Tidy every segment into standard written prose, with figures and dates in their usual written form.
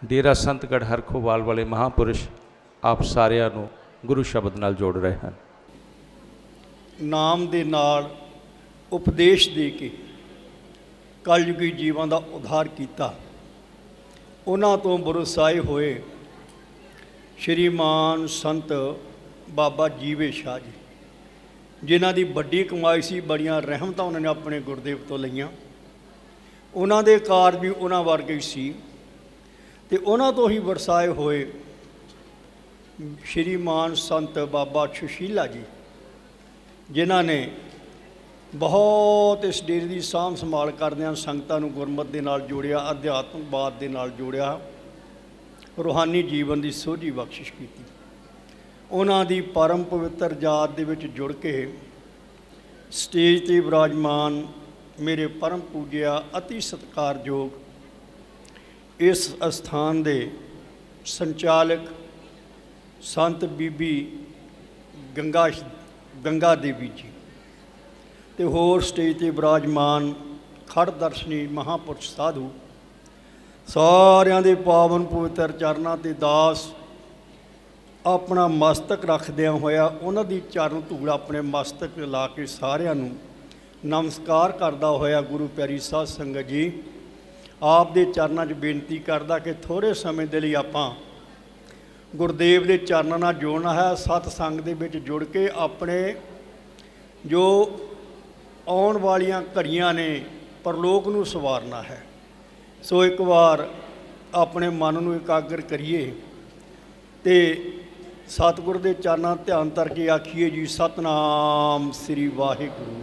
डेरा संतगढ़ हरखोवाल वाले महापुरुष आप सारिਆਂ ਨੂੰ गुरु शब्द नाल जोड़ रहे हैं। नाम दे नाल उपदेश दे के कलयुगी जीवां दा उद्धार कीता। उन्हां तो बरसाए होए श्रीमान संत बाबा जीवे शाह जी, जिन्हां दी वड्डी कमाई सी, बड़ियां रहमतां उन्होंने अपने गुरदेव तो लईआं। उन्हां दे कार भी उन्हां वर्गे सी ते उन्हां तो ही बरसाए होए श्रीमान संत बाबा सुशीला जी, जिन्हां ने बहुत इस डेरे की साਂਭ संभाल करदिआं संगतां नूं गुरमत दे नाल जोड़िया, अध्यात्मवाद दे नाल जोड़िया, रूहानी जीवन की सोझी बख्शिश की। उन्हां दी परम पवित्र जात दे विच जुड़ के स्टेज ते विराजमान मेरे परम पूज्या अति सत्कारयोग इस अस्थान दे संचालक संत बीबी गंगा देवी जी ते होर स्टेज ते विराजमान खड़ दर्शनी महापुरुष साधु सारिਆਂ ਦੇ पावन पवित्र चरनां ते दास अपना मस्तक रखदिਆਂ होया उन्हां दी चरण धूड़ अपने मस्तक ला के सारिਆਂ ਨੂੰ नमस्कार करदा होया गुरु प्यारी साध संगत जी आप दे चरनां 'ਚ बेनती करदा कि थोड़े समय दे लई आपां गुरदेव के चरणों नाल जोड़ना है। सतसंग दे विच जुड़ के अपने जो आउण वालियां घड़ियां ने परलोक नूं सवारना है। सो एक बार अपने मन नूं एकाग्र करिए ते सतगुर के चरणों ध्यान करके आखिए जी सतनाम श्री वाहिगुरू।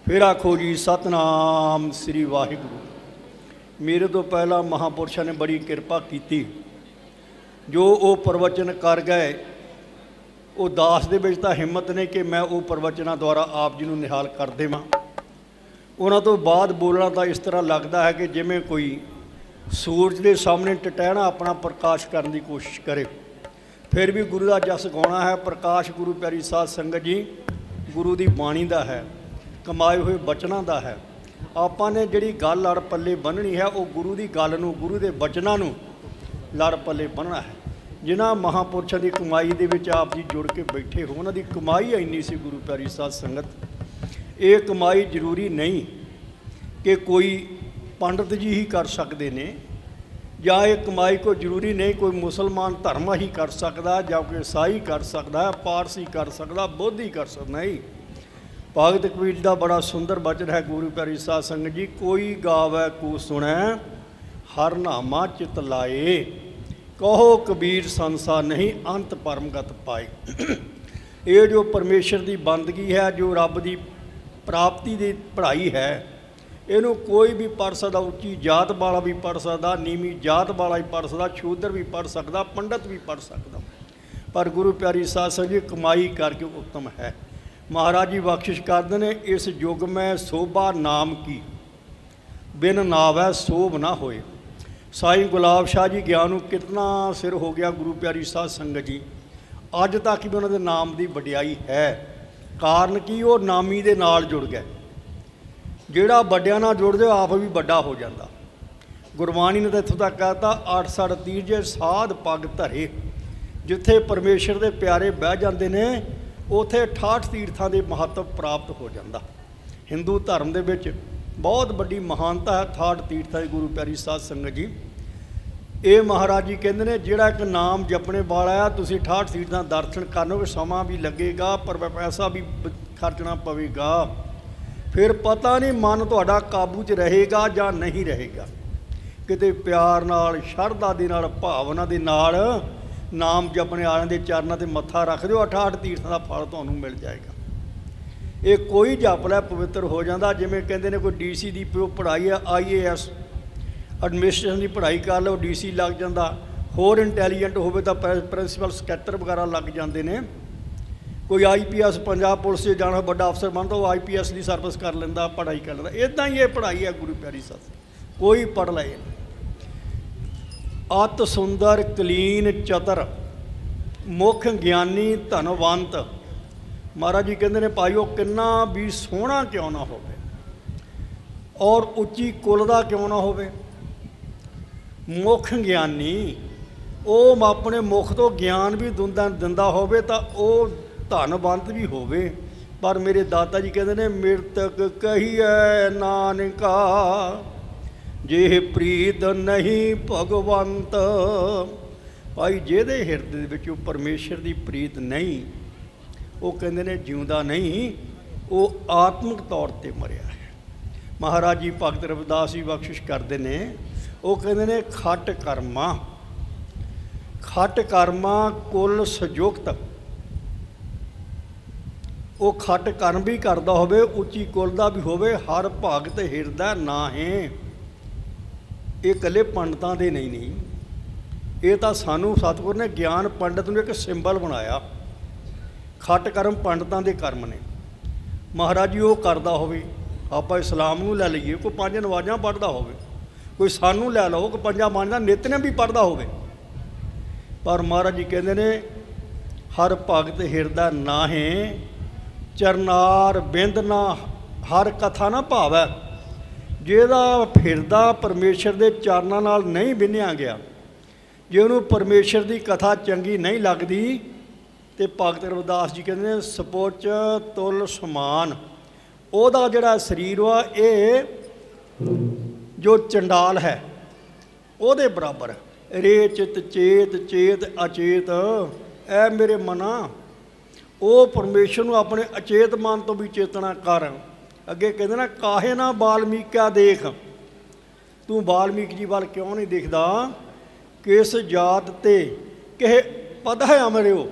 फिर आखो जी सतनाम श्री वाहिगुरू। मेरे तो पहला महापुरुषों ने बड़ी कृपा की, जो वो प्रवचन कर गए वो दास दे विच तां हिम्मत नहीं कि मैं वो प्रवचनों द्वारा आप जी नूं निहाल कर देवां। उन्हां तो बाद बोलना तो इस तरह लगता है कि जिवें कोई सूरज के सामने टटैना अपना प्रकाश करने की कोशिश करे। फिर भी गुरु का जस गाउणा है। प्रकाश गुरु प्यारी साध संगत जी गुरु की बाणी का है, कमाए हुए बचनों का है। आपां ने जिहड़ी गल लड़ पल्ले बन्ननी है वो गुरु की गल नूं, गुरु के बचनों नूं लड़ पल्ले बनना है। जिन्हां महापुरुषों की कमाई दे विच आप जी जुड़ के बैठे हो, उन्हां दी कमाई इन्नी सी गुरु प्यारी साध संगत। ये कमाई जरूरी नहीं कि कोई पंडित जी ही कर सकते ने, या ये कमाई को जरूरी नहीं कोई मुसलमान धर्म ही कर सकता, या कोई ईसाई कर सकता, पारसी कर सकता, बुद्ध ही कर सकता। नहीं, भगत कबीर का बड़ा सुंदर वचन है गुरु प्यारी साध संगत जी, कोई गावै को सुनै हर नामा चित लाए, कहो कबीर संसार नहीं अंत परमगत पाए। ये जो परमेश्वर की बंदगी है, जो रब की प्राप्ति की पढ़ाई है, इनू कोई भी पढ़ सकता। उच्ची जात वाला भी पढ़ सकता, नीवी जात वाला भी पढ़ सकता, शूद्र भी पढ़ सकता, पंडित भी पढ़ सकता। पर गुरु प्यारी साध संगत जी कमाई करके उत्तम है। महाराज जी बख्शिश करते हैं, इस युग में शोभा नाम की, बिन नावै शोभ ना होए। साईं गुलाब शाह जी ज्ञान नूं कितना सिर हो गया गुरु प्यारी साध संगत जी, अज तक भी उन्होंने नाम की वडियाई है। कारण की वो नामी दे नाल जुड़ गए। जिहड़ा वड्डियां नाल जुड़ जाए आप भी वड्डा हो जाता। गुरबाणी ने तो इत्थों तक कहता, 8 तीजे साध पग धरे। जिथे परमेश्वर के प्यारे बह जाते हैं उत्थे 68 तीर्थां के महत्व प्राप्त हो जाता। हिंदू धर्म दे विच बहुत बड़ी महानता है 68 तीर्थां की गुरु प्यारी साध संगत जी। ये महाराज जी कहते हैं जिहड़ा एक नाम जपने वाला है, तुसीं 68 तीर्थां दर्शन करनोगे, समा भी लगेगा पर पैसा भी खर्चना पवेगा। फिर पता नहीं मन तुहाडा काबू च रहेगा या नहीं रहेगा। किते प्यार नाल, शरधा दे नाल, भावना दे नाल नाम जपने वालिਆਂ ਦੇ चरणों ते मत्था रख दिओ, 68 तीर्थां ਦਾ फल ਤੁਹਾਨੂੰ मिल जाएगा। ये कोई जप लै पवित्र हो जाता। जिमें कहते हैं कोई DC की पढ़ाई है, IAS एडमिनिस्ट्रेशन की पढ़ाई कर लो, DC लग जाता। होर इंटैलीजेंट हो तो प्रिंसीपल सकैटर वगैरह लग जाते हैं। कोई IPS पंजाब पुलिस से जाना बड़ा अफसर बनता, वो IPS की सर्विस कर लेंदा, पढ़ाई कर लेंदा। इदां ही ये पढ़ाई है गुरु प्यारी साध। कोई पढ़ ले। अत सुंदर कलीन चतर मुख ज्ञानी धनवंत। महाराज जी कहते हैं भाई वो किन्ना भी सोहना क्यों ना हो और उच्ची कुल का क्यों ना हो, ਮੁੱਖ ਗਿਆਨੀ ਉਹ ਆਪਣੇ ਮੁਖ ਤੋਂ ਗਿਆਨ ਵੀ ਦਿੰਦਾ ਹੋਵੇ ਤਾਂ ਉਹ ਧਨਵੰਤ ਵੀ ਹੋਵੇ। ਪਰ ਮੇਰੇ ਦਾਤਾ ਜੀ ਕਹਿੰਦੇ ਨੇ ਮਿਰਤਕ ਕਹੀਐ ਨਾਨਕਾ ਜੇ ਪ੍ਰੀਤ ਨਹੀਂ ਭਗਵੰਤ। ਭਾਈ ਜਿਹਦੇ ਹਿਰਦੇ ਦੇ ਵਿੱਚ ਉਹ ਪਰਮੇਸ਼ਰ ਦੀ ਪ੍ਰੀਤ ਨਹੀਂ, ਉਹ ਕਹਿੰਦੇ ਨੇ ਜਿਉਂਦਾ ਨਹੀਂ, ਉਹ ਆਤਮਿਕ ਤੌਰ 'ਤੇ ਮਰਿਆ ਹੈ। ਮਹਾਰਾਜ ਜੀ ਭਗਤ ਰਵਿਦਾਸ ਜੀ ਬਖਸ਼ਿਸ਼ ਕਰਦੇ ਨੇ, ਉਹ ਕਹਿੰਦੇ ਨੇ ਖਟ ਕਰਮਾ ਕੁੱਲ ਸੰਯੁਕਤ। ਉਹ ਖਟ ਕਰਮ ਵੀ ਕਰਦਾ ਹੋਵੇ, ਉੱਚੀ ਕੁੱਲ ਦਾ ਵੀ ਹੋਵੇ, ਹਰ ਭਗਤ ਹਿਰਦਾ ਨਾਹੀਂ। ਇਹ ਇਕੱਲੇ ਪੰਡਤਾਂ ਦੇ ਨਹੀਂ, ਇਹ ਤਾਂ ਸਾਨੂੰ ਸਤਿਗੁਰ ਨੇ ਗਿਆਨ ਪੰਡਤ ਨੂੰ ਇੱਕ ਸਿੰਬਲ ਬਣਾਇਆ। ਖਟ ਕਰਮ ਪੰਡਤਾਂ ਦੇ ਕਰਮ ਨੇ। ਮਹਾਰਾਜ ਜੀ ਉਹ ਕਰਦਾ ਹੋਵੇ, ਆਪਾਂ ਇਸਲਾਮ ਨੂੰ ਲੈ ਲਈਏ, ਕੋਈ 5 ਨਮਾਜ਼ਾਂ ਪੜ੍ਹਦਾ ਹੋਵੇ, ਕੋਈ ਸਾਨੂੰ ਲੈ ਲਓ ਕਿ 5 ਬਾਣੀਆਂ ਦਾ ਨਿਤਨੇਮ ਵੀ ਪੜ੍ਹਦਾ ਹੋਵੇ, ਪਰ ਮਹਾਰਾਜ ਜੀ ਕਹਿੰਦੇ ਨੇ ਹਰ ਭਗਤ ਹਿਰਦਾ ਨਾਹੀਂ ਚਰਨਾਰ ਬਿੰਦ ਨਾ ਹਰ ਕਥਾ ਨਾ ਭਾਵੈ। ਜਿਹਦਾ ਫਿਰਦਾ ਪਰਮੇਸ਼ਰ ਦੇ ਚਰਨਾਂ ਨਾਲ ਨਹੀਂ ਬਿੰਨਿਆ ਗਿਆ, ਜੇ ਉਹਨੂੰ ਪਰਮੇਸ਼ਰ ਦੀ ਕਥਾ ਚੰਗੀ ਨਹੀਂ ਲੱਗਦੀ, ਤੇ ਭਗਤ ਰਵਿਦਾਸ ਜੀ ਕਹਿੰਦੇ ਨੇ ਸਪੋਚ ਤੁਲ ਸਮਾਨ। ਉਹਦਾ ਜਿਹੜਾ ਸਰੀਰ ਵਾ ਇਹ ਜੋ ਚੰਡਾਲ ਹੈ ਉਹਦੇ ਬਰਾਬਰ ਹੈ। ਰੇ ਚਿਤ ਚੇਤ ਚੇਤ ਅਚੇਤ, ਐ ਮੇਰੇ ਮਨਾ ਉਹ ਪਰਮੇਸ਼ਰ ਨੂੰ ਆਪਣੇ ਅਚੇਤ ਮਨ ਤੋਂ ਵੀ ਚੇਤਨਾ ਕਰ। ਅੱਗੇ ਕਹਿੰਦੇ ਨਾ ਕਾਹੇ ਨਾ ਬਾਲਮੀਕਾ ਦੇਖ, ਤੂੰ ਬਾਲਮੀਕ ਜੀ ਵੱਲ ਕਿਉਂ ਨਹੀਂ ਦੇਖਦਾ? ਕਿਸ ਜਾਤ ਤੇ ਕਿਹ ਪਦ ਹੈ ਅਮਰਿਓ,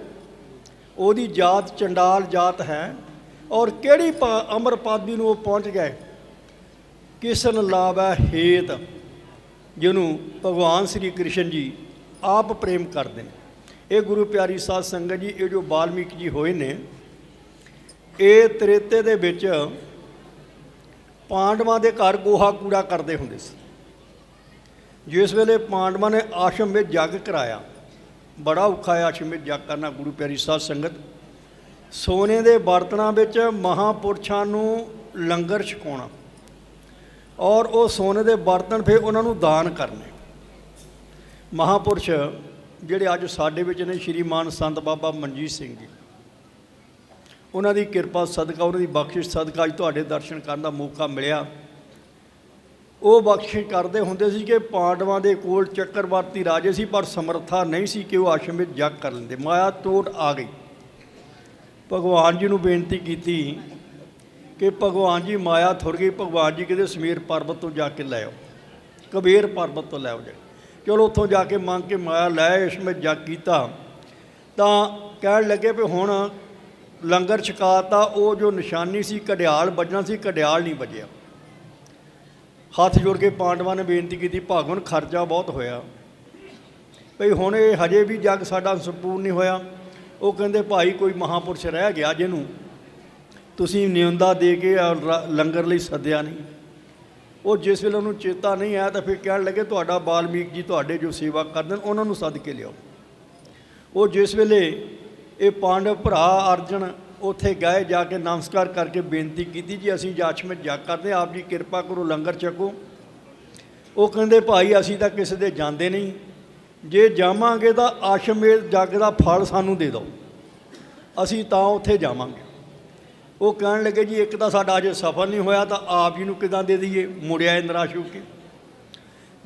ਉਹਦੀ ਜਾਤ ਚੰਡਾਲ ਜਾਤ ਹੈ, ਔਰ ਕਿਹੜੀ ਅਮਰ ਪਾਦੀ ਨੂੰ ਉਹ ਪਹੁੰਚ ਗਏ। ਕਿਸਨ ਲਾਵੈ ਹੇਤ, ਜਿਹਨੂੰ ਭਗਵਾਨ ਸ਼੍ਰੀ ਕ੍ਰਿਸ਼ਨ ਜੀ ਆਪ ਪ੍ਰੇਮ ਕਰਦੇ ਨੇ। ਇਹ ਗੁਰੂ ਪਿਆਰੀ ਸਾਧ ਸੰਗਤ ਜੀ, ਇਹ ਜੋ ਬਾਲਮੀਕ ਜੀ ਹੋਏ ਨੇ, ਇਹ ਤ੍ਰੇਤੇ ਦੇ ਵਿੱਚ ਪਾਂਡਵਾਂ ਦੇ ਘਰ ਗੋਹਾ ਕੂੜਾ ਕਰਦੇ ਹੁੰਦੇ ਸੀ। ਜਿਸ ਵੇਲੇ ਪਾਂਡਵਾਂ ਨੇ ਆਸ਼ਰਮ ਵਿੱਚ ਜੱਗ ਕਰਾਇਆ, ਬੜਾ ਔਖਾ ਹੈ ਆਸ਼ਰਮ ਵਿੱਚ ਜੱਗ ਕਰਨਾ ਗੁਰੂ ਪਿਆਰੀ ਸਾਧ ਸੰਗਤ। ਸੋਨੇ ਦੇ ਬਰਤਨਾਂ ਵਿੱਚ ਮਹਾਂਪੁਰਸ਼ਾਂ ਨੂੰ ਲੰਗਰ ਛਕਾਉਣਾ, ਔਰ ਉਹ ਸੋਨੇ ਦੇ ਬਰਤਨ ਫਿਰ ਉਹਨਾਂ ਨੂੰ ਦਾਨ ਕਰਨੇ। ਮਹਾਂਪੁਰਸ਼ ਜਿਹੜੇ ਅੱਜ ਸਾਡੇ ਵਿੱਚ ਨੇ, ਸ਼੍ਰੀਮਾਨ ਸੰਤ ਬਾਬਾ ਮਨਜੀਤ ਸਿੰਘ ਜੀ, ਉਹਨਾਂ ਦੀ ਕਿਰਪਾ ਸਦਕਾ, ਉਹਨਾਂ ਦੀ ਬਖਸ਼ਿਸ਼ ਸਦਕਾ ਅੱਜ ਤੁਹਾਡੇ ਦਰਸ਼ਨ ਕਰਨ ਦਾ ਮੌਕਾ ਮਿਲਿਆ। ਉਹ ਬਖਸ਼ਿਸ਼ ਕਰਦੇ ਹੁੰਦੇ ਸੀ ਕਿ ਪਾਂਡਵਾਂ ਦੇ ਕੋਲ ਚੱਕਰਵਰਤੀ ਰਾਜੇ ਸੀ, ਪਰ ਸਮਰੱਥਾ ਨਹੀਂ ਸੀ ਕਿ ਉਹ ਆਸ਼ਰਮ ਵਿੱਚ ਜੱਗ ਕਰ ਲੈਂਦੇ। ਮਾਇਆ ਟੋਟ ਆ ਗਈ। ਭਗਵਾਨ ਜੀ ਨੂੰ ਬੇਨਤੀ ਕੀਤੀ ਕਿ ਭਗਵਾਨ ਜੀ ਮਾਇਆ ਥੁਰ ਗਈ। ਭਗਵਾਨ ਜੀ ਕਹਿੰਦੇ ਸਮੀਰ ਪਰਬਤ ਤੋਂ ਜਾ ਕੇ ਲੈ ਆਓ, ਕਬੀਰ ਪਰਬਤ ਤੋਂ ਲੈ ਆਓ ਜਾ। ਚਲੋ ਉੱਥੋਂ ਜਾ ਕੇ ਮੰਗ ਕੇ ਮਾਇਆ ਲੈ ਇਸ ਵਿੱਚ ਜੱਗ ਕੀਤਾ। ਤਾਂ ਕਹਿਣ ਲੱਗੇ ਵੀ ਹੁਣ ਲੰਗਰ ਛਕਾਤਾ, ਉਹ ਜੋ ਨਿਸ਼ਾਨੀ ਸੀ ਘੜਿਆਲ ਵੱਜਣਾ ਸੀ, ਘੜਿਆਲ ਨਹੀਂ ਵੱਜਿਆ। ਹੱਥ ਜੋੜ ਕੇ ਪਾਂਡਵਾਂ ਨੇ ਬੇਨਤੀ ਕੀਤੀ, ਭਗਵਾਨ ਖਰਚਾ ਬਹੁਤ ਹੋਇਆ ਭਈ ਹੁਣ ਇਹ ਹਜੇ ਵੀ ਜੱਗ ਸਾਡਾ ਸੰਪੂਰਨ ਨਹੀਂ ਹੋਇਆ। ਉਹ ਕਹਿੰਦੇ ਭਾਈ ਕੋਈ ਮਹਾਂਪੁਰਸ਼ ਰਹਿ ਗਿਆ ਜਿਹਨੂੰ ਤੁਸੀਂ ਨਿਉਂਦਾ ਦੇ ਕੇ ਲੰਗਰ ਲਈ ਸੱਦਿਆ ਨਹੀਂ। ਉਹ ਜਿਸ ਵੇਲੇ ਉਹਨੂੰ ਚੇਤਾ ਨਹੀਂ ਆਇਆ ਤਾਂ ਫਿਰ ਕਹਿਣ ਲੱਗੇ ਤੁਹਾਡਾ ਬਾਲਮੀਕ ਜੀ ਤੁਹਾਡੇ ਜੋ ਸੇਵਾ ਕਰਦੇ ਨੇ ਉਹਨਾਂ ਨੂੰ ਸੱਦ ਕੇ ਲਿਆਓ। ਉਹ ਜਿਸ ਵੇਲੇ ਇਹ ਪਾਂਡਵ ਭਰਾ ਅਰਜਨ ਉੱਥੇ ਗਏ, ਜਾ ਕੇ ਨਮਸਕਾਰ ਕਰਕੇ ਬੇਨਤੀ ਕੀਤੀ ਜੀ ਅਸੀਂ ਆਸ਼ਰਮ ਵਿੱਚ ਜੱਗ ਕਰਦੇ, ਆਪ ਜੀ ਕਿਰਪਾ ਕਰੋ ਲੰਗਰ ਛਕੋ। ਉਹ ਕਹਿੰਦੇ ਭਾਈ ਅਸੀਂ ਤਾਂ ਕਿਸੇ ਦੇ ਜਾਂਦੇ ਨਹੀਂ, ਜੇ ਜਾਵਾਂਗੇ ਤਾਂ ਆਸ਼ਰਮ ਵਿੱਚ ਜੱਗ ਦਾ ਫਲ ਸਾਨੂੰ ਦੇ ਦਿਓ, ਅਸੀਂ ਤਾਂ ਉੱਥੇ ਜਾਵਾਂਗੇ। ਉਹ ਕਹਿਣ ਲੱਗੇ ਜੀ ਇੱਕ ਤਾਂ ਸਾਡਾ ਅਜੇ ਸਫਲ ਨਹੀਂ ਹੋਇਆ ਤਾਂ ਆਪ ਜੀ ਨੂੰ ਕਿੱਦਾਂ ਦੇ ਦਈਏ। ਮੁੜਿਆ ਨਿਰਾਸ਼ ਹੋ ਕੇ।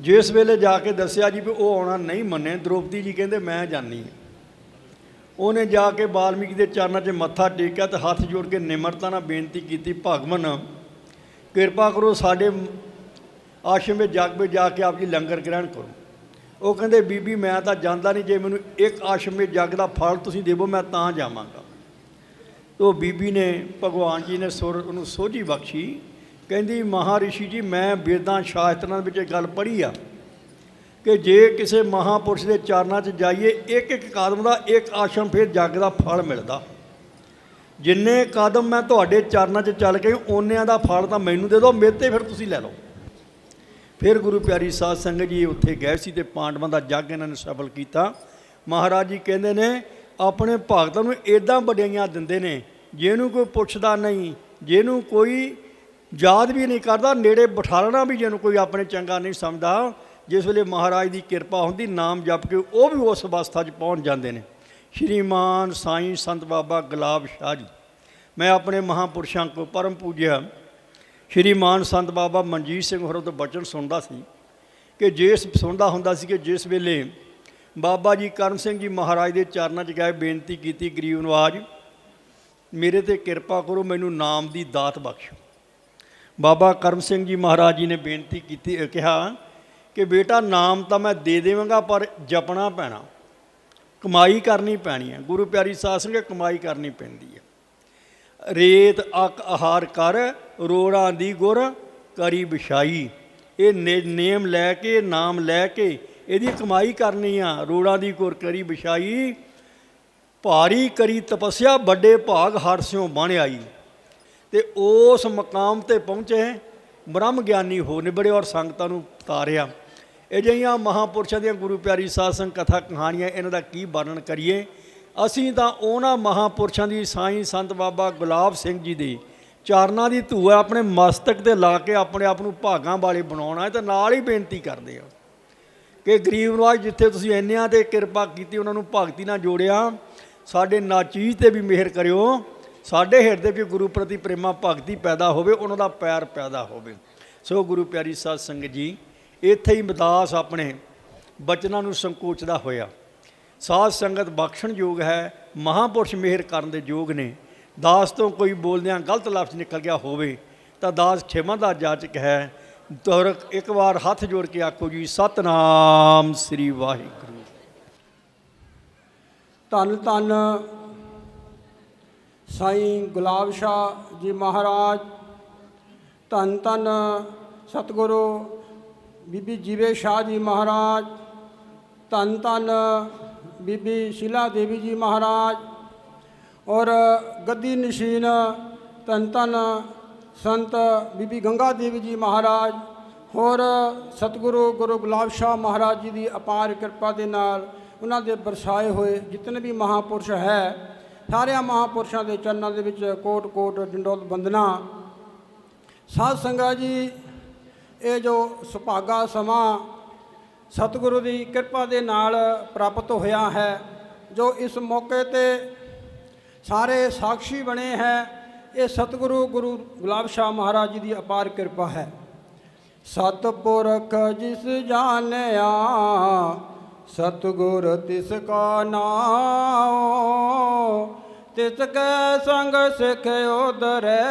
ਜਿਸ ਵੇਲੇ ਜਾ ਕੇ ਦੱਸਿਆ ਜੀ ਵੀ ਉਹ ਆਉਣਾ ਨਹੀਂ ਮੰਨੇ, ਦ੍ਰੋਪਦੀ ਜੀ ਕਹਿੰਦੇ ਮੈਂ ਜਾਂਦੀ ਹਾਂ। ਉਹਨੇ ਜਾ ਕੇ ਬਾਲਮੀਕ ਦੇ ਚਰਨਾਂ 'ਚ ਮੱਥਾ ਟੇਕਿਆ ਅਤੇ ਹੱਥ ਜੋੜ ਕੇ ਨਿਮਰਤਾ ਨਾਲ ਬੇਨਤੀ ਕੀਤੀ, ਭਗਵਾਨ ਕਿਰਪਾ ਕਰੋ ਸਾਡੇ ਆਸ਼ਰਮ ਵਿੱਚ ਜੱਗ ਵਿੱਚ ਜਾ ਕੇ ਆਪ ਜੀ ਲੰਗਰ ਗ੍ਰਹਿਣ ਕਰੋ। ਉਹ ਕਹਿੰਦੇ ਬੀਬੀ ਮੈਂ ਤਾਂ ਜਾਂਦਾ ਨਹੀਂ, ਜੇ ਮੈਨੂੰ ਇੱਕ ਆਸ਼ਰਮ ਵਿੱਚ ਜੱਗ ਦਾ ਫਲ ਤੁਸੀਂ ਦੇਵੋ ਮੈਂ ਤਾਂ ਜਾਵਾਂਗਾ। ਉਹ ਬੀਬੀ ਨੇ ਭਗਵਾਨ ਜੀ ਨੇ ਉਹਨੂੰ ਸੋਝੀ ਬਖਸ਼ੀ, ਕਹਿੰਦੀ ਮਹਾਰਿਸ਼ੀ ਜੀ ਮੈਂ ਵੇਦਾਂ ਸ਼ਾਸਤਰਾਂ ਵਿੱਚ ਇਹ ਗੱਲ ਪੜ੍ਹੀ ਆ ਕਿ ਜੇ ਕਿਸੇ ਮਹਾਂਪੁਰਸ਼ ਦੇ ਚਰਨਾਂ 'ਚ ਜਾਈਏ, ਇੱਕ ਇੱਕ ਕਦਮ ਦਾ ਇੱਕ ਆਸ਼ਰਮ ਫਿਰ ਜੱਗ ਦਾ ਫਲ ਮਿਲਦਾ। ਜਿੰਨੇ ਕਦਮ ਮੈਂ ਤੁਹਾਡੇ ਚਰਨਾਂ 'ਚ ਚੱਲ ਕੇ ਓਨਿਆਂ ਦਾ ਫਲ ਤਾਂ ਮੈਨੂੰ ਦੇ ਦਿਓ, ਮੇਰੇ 'ਤੇ ਫਿਰ ਤੁਸੀਂ ਲੈ ਲਓ। ਫਿਰ ਗੁਰੂ ਪਿਆਰੀ ਸਾਧ ਸੰਗਤ ਜੀ ਉੱਥੇ ਗਏ ਸੀ ਅਤੇ ਪਾਂਡਵਾਂ ਦਾ ਜੱਗ ਇਹਨਾਂ ਨੇ ਸਫਲ ਕੀਤਾ। ਮਹਾਰਾਜ ਜੀ ਕਹਿੰਦੇ ਨੇ ਆਪਣੇ ਭਗਤਾਂ ਨੂੰ ਇੱਦਾਂ ਵਡਿਆਈਆਂ ਦਿੰਦੇ ਨੇ, ਜਿਹਨੂੰ ਕੋਈ ਪੁੱਛਦਾ ਨਹੀਂ, ਜਿਹਨੂੰ ਕੋਈ ਯਾਦ ਵੀ ਨਹੀਂ ਕਰਦਾ, ਨੇੜੇ ਬਿਠਾ ਲੈਣਾ ਵੀ ਜਿਹਨੂੰ ਕੋਈ ਆਪਣੇ ਚੰਗਾ ਨਹੀਂ ਸਮਝਦਾ, जिस वेले महाराज की कृपा होंदी नाम जप के वो भी उस अवस्था पहुँच जाते हैं। श्रीमान साईं संत बाबा गुलाब शाह जी, मैं अपने महापुरुषों को परम पूज्य श्रीमान संत बाबा मनजीत सिंह होरों तो बचन सुनता सी कि सुनता हुंदा सी कि जिस वेले बाबा जी करम सिंह जी महाराज के चरणों च गए बेनती की गरीब नवाज मेरे ते कृपा करो, मैनू नाम की दात बख्शो। बाबा करम सिंह जी महाराज जी ने बेनती की कहा कि बेटा नाम तो मैं दे देवांगा पर जपना पैना, कमाई करनी पैनी है। गुरु प्यारी साध संगत कमाई करनी पैंदी है। रेत अक आहार कर रोड़ा दी गुर करी बिछाई, ये नेम लैके नाम लैके यदी कमाई करनी आ। रोड़ा दी गुर करी बिछाई, भारी करी तपस्या बड़े भाग हर स्यों बन आई। तो उस मकाम ते पहुँचे ब्रह्म ज्ञानी हो निबड़े और संगतां नूं तारिया। अजिहियां महापुरुषों दी गुरु प्यारी साध संग कथा कहानियां इन्हां दा की वर्णन करिए। असीं तां उन्हां महापुरुषों की साईं संत बाबा गुलाब सिंह जी दे चरनां दी धूआ अपने मस्तक ते ला के अपने आप नूं भागां वाले बनाउणा है। ते नाल ही बेनती करदे आ कि गरीब नवाज जिथे तुसीं इन्नियां ते कृपा कीती उन्हां नूं भगती नाल जोड़िया, साडे नाचीज ते भी मेहर करियो, साडे हिरदे भी गुरु प्रति प्रेमा भगती पैदा होवे, उन्हां दा पैर पैदा होवे। सो गुरु प्यारी साध संगत जी, इत्थे ही दास अपने बचनां नूं संकोचदा होया। साध संगत बख्शण योग है, महापुरुष मेहर करन दे योग ने। दास तो कोई बोलदियां गलत लफ्ज़ निकल गया होवे तां दास क्षमा दा जाचक है। तुर एक बार हथ जोड़ के आखो जी सतनाम श्री वाहिगुरू। धन धन साईं गुलाब शाह जी महाराज, धन धन सतगुरु बीबी जीवे शाह जी महाराज, धन धन बीबी शीला देवी जी महाराज और गद्दी नशीन धन धन संत बीबी गंगा देवी जी महाराज और सतगुरु गुरु गुलाब शाह महाराज जी की अपार कृपा के नाल उन्हां दे बरसाए हुए जितने भी महापुरुष है, सारे महापुरुषों के चरणों के विच कोट कोट डंडोत बंदना। साध संगत जी, ये जो सुभागा समा सतगुरु की कृपा के नाल प्राप्त होया है, जो इस मौके ते सारे साक्षी बने हैं, ये सतगुरु गुरु गुलाब शाह महाराज जी की अपार कृपा है। सतपुरख जिस जानिया सतगुर तिसका नाम, तिसके संग सिखयो दरै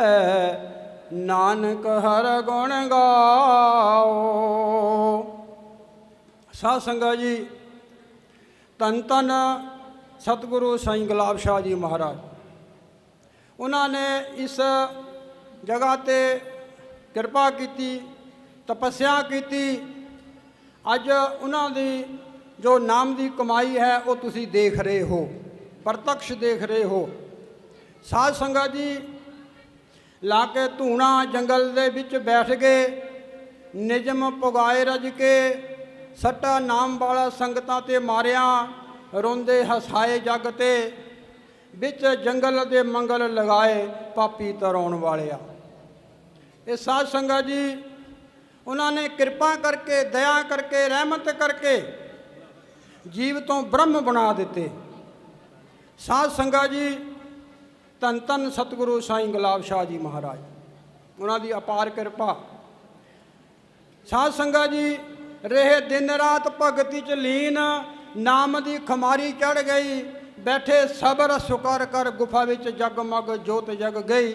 नानक हर गुण गाओ। साध संगत जी, धन धन सतगुरु साईं गुलाब शाह जी महाराज, उन्होंने इस जगह ते कृपा की, तपस्या की। अज उन्होंने जो नाम की कमाई है वो तुसी देख रहे हो, प्रत्यक्ष देख रहे हो। साध संगत जी, ला के धूना जंगल दे विच बैठ गए, निजम पुगाए रज के, सट्टा नाम वाला संगतां ते मारिया, रोंदे हसाए जग ते, विच जंगल दे मंगल लगाए पापी तराउण वालिया। ये साध संगत जी, उन्होंने कृपा करके, दया करके, रहमत करके जीव तो ब्रह्म बना दिते। साध संगत जी, धन धन सतगुरु साईं गुलाब शाह जी महाराज, उन्होंने अपार कृपा। साध संगत जी, रहे दिन रात भगती च लीन, नाम की खुमारी चढ़ गई, बैठे सबर सुकर कर गुफा विच जगमग जोत जग गई।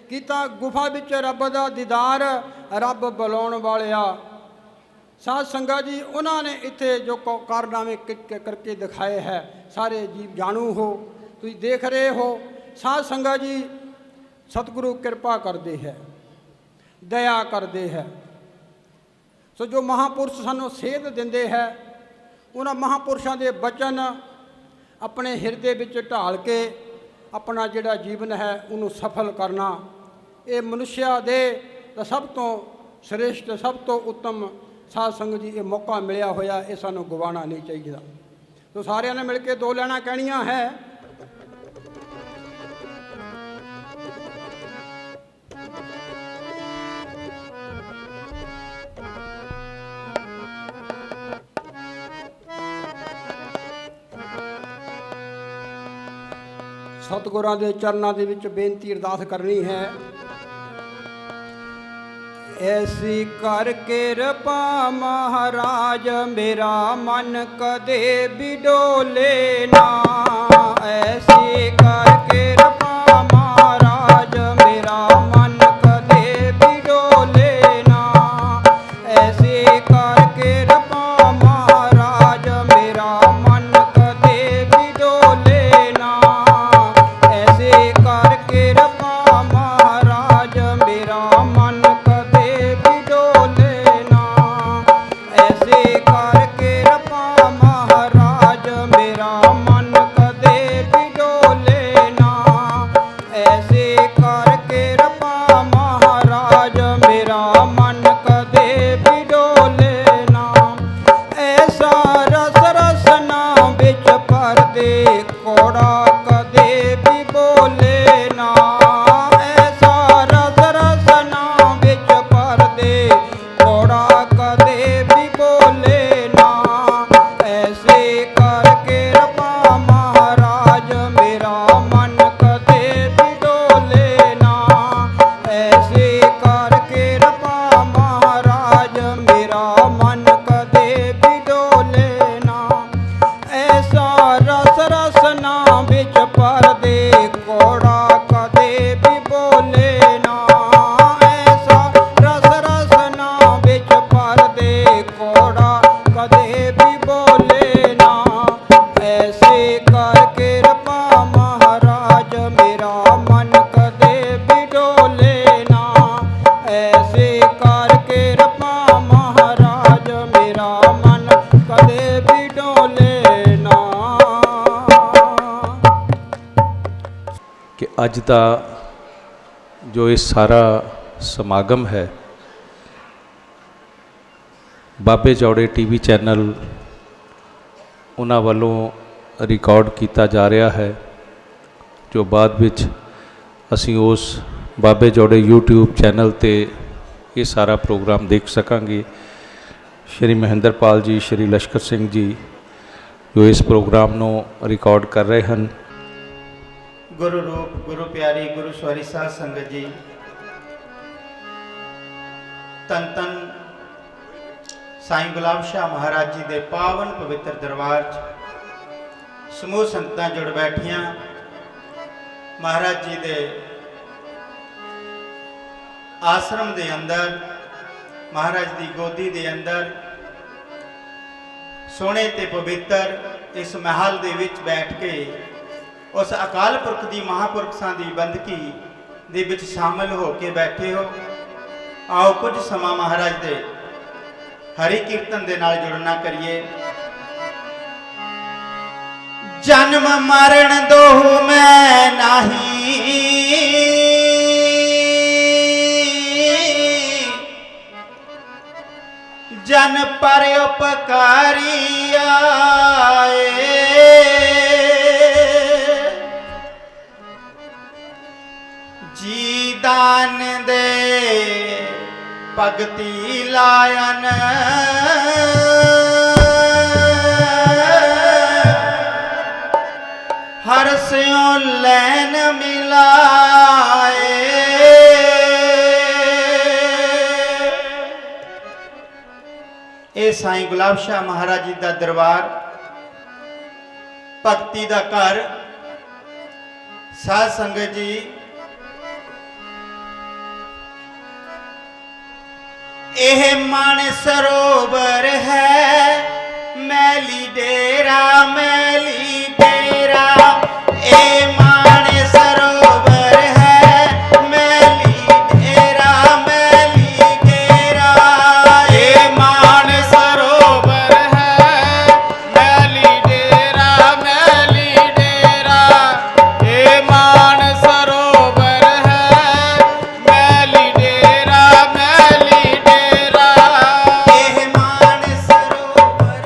कीता गुफा विच रब दा दीदार, रब बुलाउण वालिया। साध संगत जी, उन्होंने इत्थे जो कारनामे करके दिखाए है, सारे जीव जानू हो, तुसीं देख रहे हो। साध संगत जी, सतगुरु कृपा करते हैं, दया करते हैं। सो जो महापुरुष सानू सेध देंदे है, उन्हां महापुरुषों के बचन अपने हिरदे विच ढाल के अपना जिहड़ा जीवन है उन्होंने सफल करना, ये मनुष्य दे सब तो श्रेष्ठ, सब तो उत्तम साध संगत जी ये मौका मिलया होया, ये सानू गवाना नहीं चाहिए। तो सारिਆਂ ने मिल के दो लैना कहनियां है। ਸਤਿਗੁਰਾਂ ਦੇ ਚਰਨਾਂ ਦੇ ਵਿੱਚ ਬੇਨਤੀ ਅਰਦਾਸ ਕਰਨੀ ਹੈ। ਐਸੀ ਕਰ ਕਿਰਪਾ ਮਹਾਰਾਜ ਮੇਰਾ ਮਨ ਕਦੇ ਵੀ ਡੋਲੇ ਨਾ। ਐਸੀ ਕਰ ਕਿਰਪਾ ਮਹਾਰਾਜ ਮੇਰਾ ਮਨ ਕਦੇ ਵੀ ਡੋਲੇ ਨਾ। ਐਸੀ ਕਰ ਕਿਰਪਾ ਮਹਾਰਾਜ ਮੇਰਾ ਮਨ ਕਦੇ ਵੀ ਡੋਲੇ ਨਾ। ਐਸੀ ਕਰ ਕਿਰਪਾ ਮਹਾਰਾਜ ਮੇਰਾ ਮਨ ਅੱਜ ਦਾ ਜੋ ਇਹ ਸਾਰਾ ਸਮਾਗਮ ਹੈ ਬਾਬੇ ਜੌੜੇ ਟੀਵੀ ਚੈਨਲ ਉਹਨਾਂ ਵੱਲੋਂ ਰਿਕਾਰਡ ਕੀਤਾ ਜਾ ਰਿਹਾ ਹੈ, ਜੋ ਬਾਅਦ ਵਿੱਚ ਅਸੀਂ ਉਸ ਬਾਬੇ ਜੌੜੇ YouTube ਚੈਨਲ ਤੇ ਇਹ ਸਾਰਾ ਪ੍ਰੋਗਰਾਮ ਦੇਖ ਸਕਾਂਗੇ। ਸ਼੍ਰੀ ਮਹਿੰਦਰਪਾਲ ਜੀ, ਸ਼੍ਰੀ ਲਸ਼ਕਰ ਸਿੰਘ ਜੀ ਜੋ ਇਸ ਪ੍ਰੋਗਰਾਮ ਨੂੰ ਰਿਕਾਰਡ ਕਰ ਰਹੇ ਹਨ। गुरु रूप गुरु प्यारी गुरु सवारी साध संगत जी, तन तन साईं गुलाब शाह महाराज जी के पावन पवित्र दरबार समूह संगतां जुड़ बैठियां। महाराज जी के आश्रम के अंदर, महाराज की गोदी के अंदर सोने ते पवित्र इस महल दे विच बैठ के उस अकाल पुरख की महापुरखां की बंदगी दे विच शामिल हो के बैठे हो। आओ कुछ समा महाराज दे हरि कीर्तन दे नाल जुड़ना करिए। जन्म मरण दोहु मैं नाही, जन पर उपकारी आए। जी दान दे भगती लायन, हर स्यों लैन मिलाए। ये साईं गुलाब शाह महाराज जी का दरबार, भगती का घर। साध संगत जी, एह मन सरोवर है, मैली डेरा मैली डेरा। ए मान सरोवर है, मैली डेरा मैली डेरा। ए मान सरोवर है, मैली डेरा मैली डेरा। ए मान सरोवर है, मैली डेरा मैली डेरा। एह मान सरोवर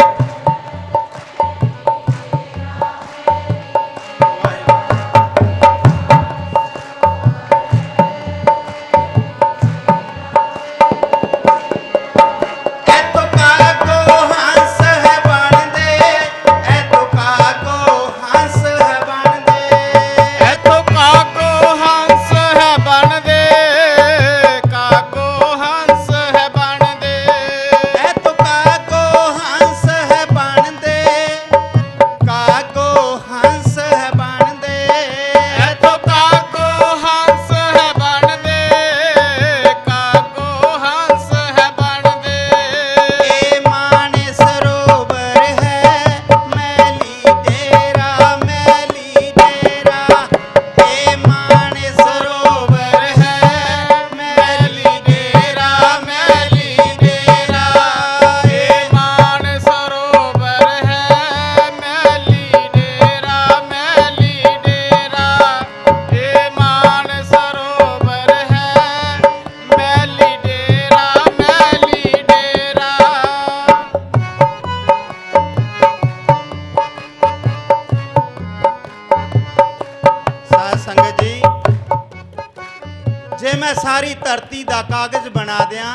ਸਾਰੀ ਧਰਤੀ ਦਾ ਕਾਗਜ਼ ਬਣਾ ਦਿਆਂ,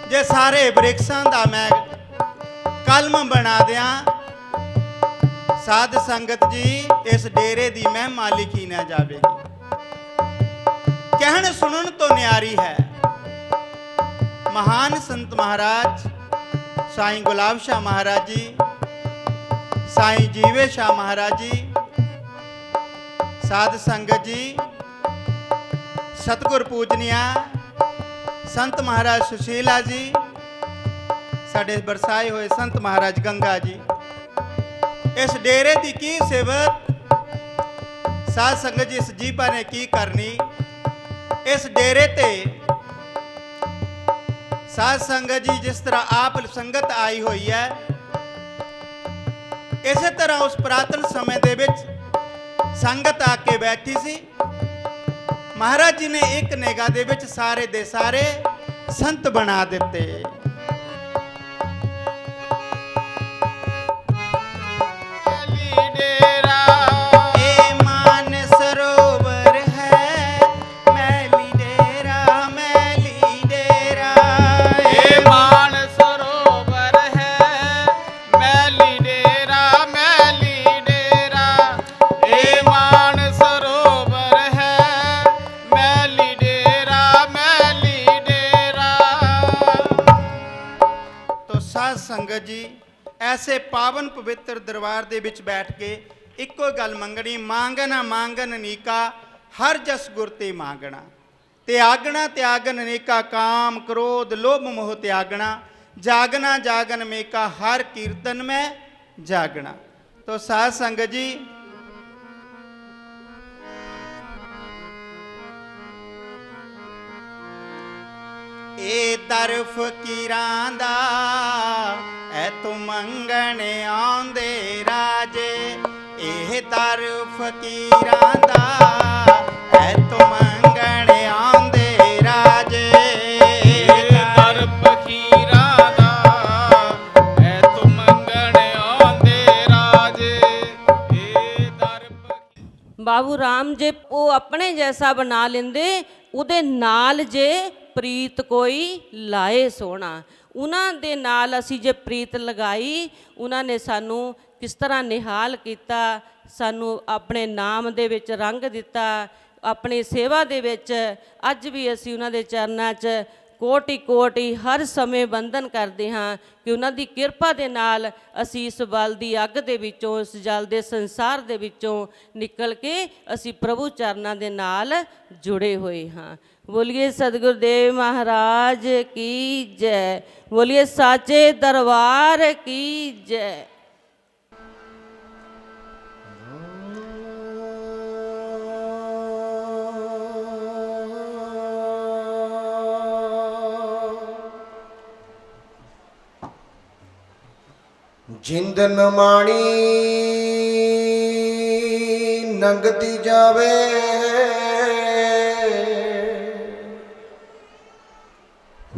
ਜੇ ਸਾਰੇ ਬ੍ਰਿਕਸਾਂ ਦਾ ਮੈਂ ਕਲਮ ਬਣਾ ਦਿਆਂ, ਸਾਧ ਸੰਗਤ ਜੀ ਇਸ ਡੇਰੇ ਦੀ ਮਹਿਮਾ ਲਿਖੀ ਨਾ ਜਾਵੇਗੀ। ਕਹਿਣ ਸੁਣਨ ਤੋਂ ਨਿਆਰੀ ਹੈ। ਮਹਾਨ ਸੰਤ ਮਹਾਰਾਜ ਸਾਈਂ ਗੁਲਾਬ ਸ਼ਾਹ ਮਹਾਰਾਜ ਜੀ, ਸਾਈਂ ਜੀਵੇ ਸ਼ਾਹ ਮਹਾਰਾਜ ਜੀ, ਸਾਧ ਸੰਗਤ ਜੀ, ਸਤਿਗੁਰ ਪੂਜਨੀਆ ਸੰਤ ਮਹਾਰਾਜ ਸੁਸ਼ੀਲਾ ਜੀ, ਸਾਡੇ ਬਰਸਾਏ ਹੋਏ ਸੰਤ ਮਹਾਰਾਜ ਗੰਗਾ ਜੀ, ਇਸ ਡੇਰੇ ਦੀ ਕੀ ਸੇਵਕ ਸਾਧ ਸੰਗਤ ਜੀ, ਇਸ ਜੀਪਾ ਨੇ ਕੀ ਕਰਨੀ। ਇਸ ਡੇਰੇ ਤੇ ਸਾਧ ਸੰਗਤ ਜੀ ਜਿਸ ਤਰ੍ਹਾਂ ਆਪ ਸੰਗਤ ਆਈ ਹੋਈ ਹੈ, ਇਸੇ ਤਰ੍ਹਾਂ ਉਸ ਪੁਰਾਤਨ ਸਮੇਂ ਦੇ ਵਿੱਚ ਸੰਗਤ ਆ ਕੇ ਬੈਠੀ ਸੀ। ਮਹਾਰਾਜ ਜੀ ਨੇ ਇੱਕ ਨਿਗਾਹ ਦੇ ਵਿੱਚ ਸਾਰੇ ਦੇ ਸਾਰੇ ਸੰਤ ਬਣਾ ਦਿੱਤੇ। ਸੰਗਤ ਜੀ ਐਸੇ ਪਾਵਨ ਪਵਿੱਤਰ ਦਰਬਾਰ ਦੇ ਵਿੱਚ ਬੈਠ ਕੇ ਇੱਕੋ ਗੱਲ ਮੰਗਣੀ, ਮੰਗਣਾ ਮੰਗਣ ਨੀਕਾ ਹਰ ਜਸ ਗੁਰ ਤੇ ਮੰਗਣਾ, ਤਿਆਗਣਾ ਤਿਆਗਨ ਅਨੇਕਾ ਕਾਮ ਕ੍ਰੋਧ ਲੋਭ ਮੋਹ ਤਿਆਗਣਾ, ਜਾਗਣਾ ਜਾਗਨ ਮੇਕਾ ਹਰ ਕੀਰਤਨ ਮੈਂ ਜਾਗਣਾ। तो साध संगत जी ए दर फकीरां दा ऐ तू मंगण आंदे राजे, ए दर फकीरां दा ऐ तू मंगण आंदे राजे, दर फकीरां दा ऐ तू मंगण आंदे राजे, ए दर बाबू राम जे वो अपने जैसा बना लेंदे, उहदे नाल जे ਪ੍ਰੀਤ ਕੋਈ ਲਾਏ ਸੋਹਣਾ। ਉਹਨਾਂ ਦੇ ਨਾਲ ਅਸੀਂ ਜੇ ਪ੍ਰੀਤ ਲਗਾਈ, ਉਹਨਾਂ ਨੇ ਸਾਨੂੰ ਕਿਸ ਤਰ੍ਹਾਂ ਨਿਹਾਲ ਕੀਤਾ, ਸਾਨੂੰ ਆਪਣੇ ਨਾਮ ਦੇ ਵਿੱਚ ਰੰਗ ਦਿੱਤਾ, ਆਪਣੀ ਸੇਵਾ ਦੇ ਵਿੱਚ ਅੱਜ ਵੀ ਅਸੀਂ ਉਹਨਾਂ ਦੇ ਚਰਨਾਂ 'ਚ ਕੋਟि ਕੋਟि ਹਰ ਸਮੇਂ ਬੰਦਨ ਕਰਦੇ ਹਾਂ ਕਿ ਉਹਨਾਂ ਦੀ ਕਿਰਪਾ ਦੇ ਨਾਲ ਅਸੀਂ ਇਸ ਬਲ ਦੀ ਅੱਗ ਦੇ ਵਿੱਚੋਂ, ਇਸ ਜਲ ਦੇ ਸੰਸਾਰ ਦੇ ਵਿੱਚੋਂ ਨਿਕਲ ਕੇ ਅਸੀਂ ਪ੍ਰਭੂ ਚਰਨਾਂ ਦੇ ਨਾਲ ਜੁੜੇ ਹੋਏ ਹਾਂ। बोलिए सदगुरुदेव महाराज की जय, बोलिए साचे दरबार की जय। जिंदन माणी नंगती जावे,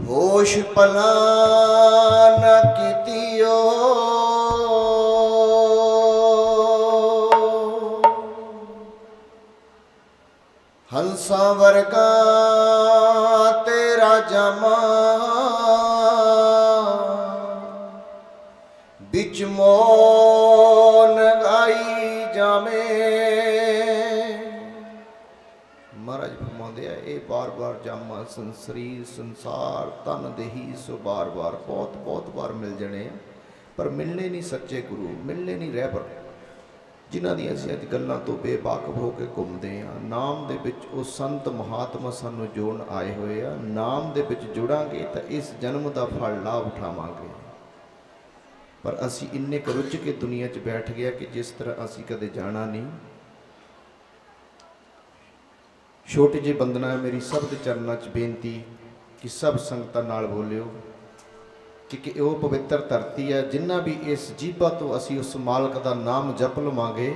होश पला न कीतियो, हंसा वर्गा तेरा जमा, बिच मौन गाई जामे। महाराज फरमाते हैं ये बार बार जामा सरीर संसार तन देही सो बार बार बहुत बहुत बार मिल जाने, पर मिलने नहीं सच्चे गुरु, मिलने नहीं रहबर जिन्हां दी असीं अज गल्लां तो बेवाकफ हो के घूमते हैं। नाम दे विच वो संत महात्मा सानूं जोड़न आए हुए आ, नाम दे विच जुड़ांगे तो इस जन्म का फल लाभ उठावांगे। पर असी इन्ने क रुझ के दुनिया च बैठ गया कि जिस तरह असी कदे जाना नहीं। छोटे जे बंदना है मेरी सब दे चरणों च बेनती कि सब संगतां नाल बोलियो कि वह पवित्र धरती है, जिन्ना भी इस जीभा तो असी उस मालक का नाम जप लवांगे,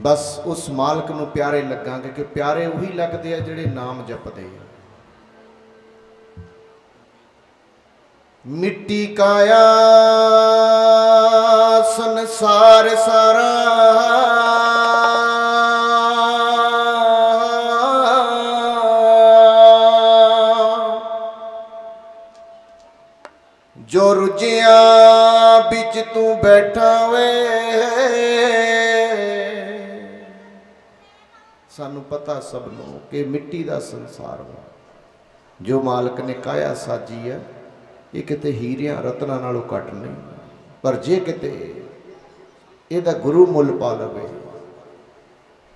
बस उस मालक नूं प्यारे लगांगे कि प्यारे उही लगदे आ जिहड़े नाम जपदे आ। मिट्टी काया संसार सारा, जो रुझिया बिच तू बैठा वे। सानू पता सब नूं कि मिट्टी का संसार वा, जो मालक ने काया साजी है ये किते हीरियां रत्नां नालों घट नहीं, पर जे किते इहदा गुरु मुल पा लवे।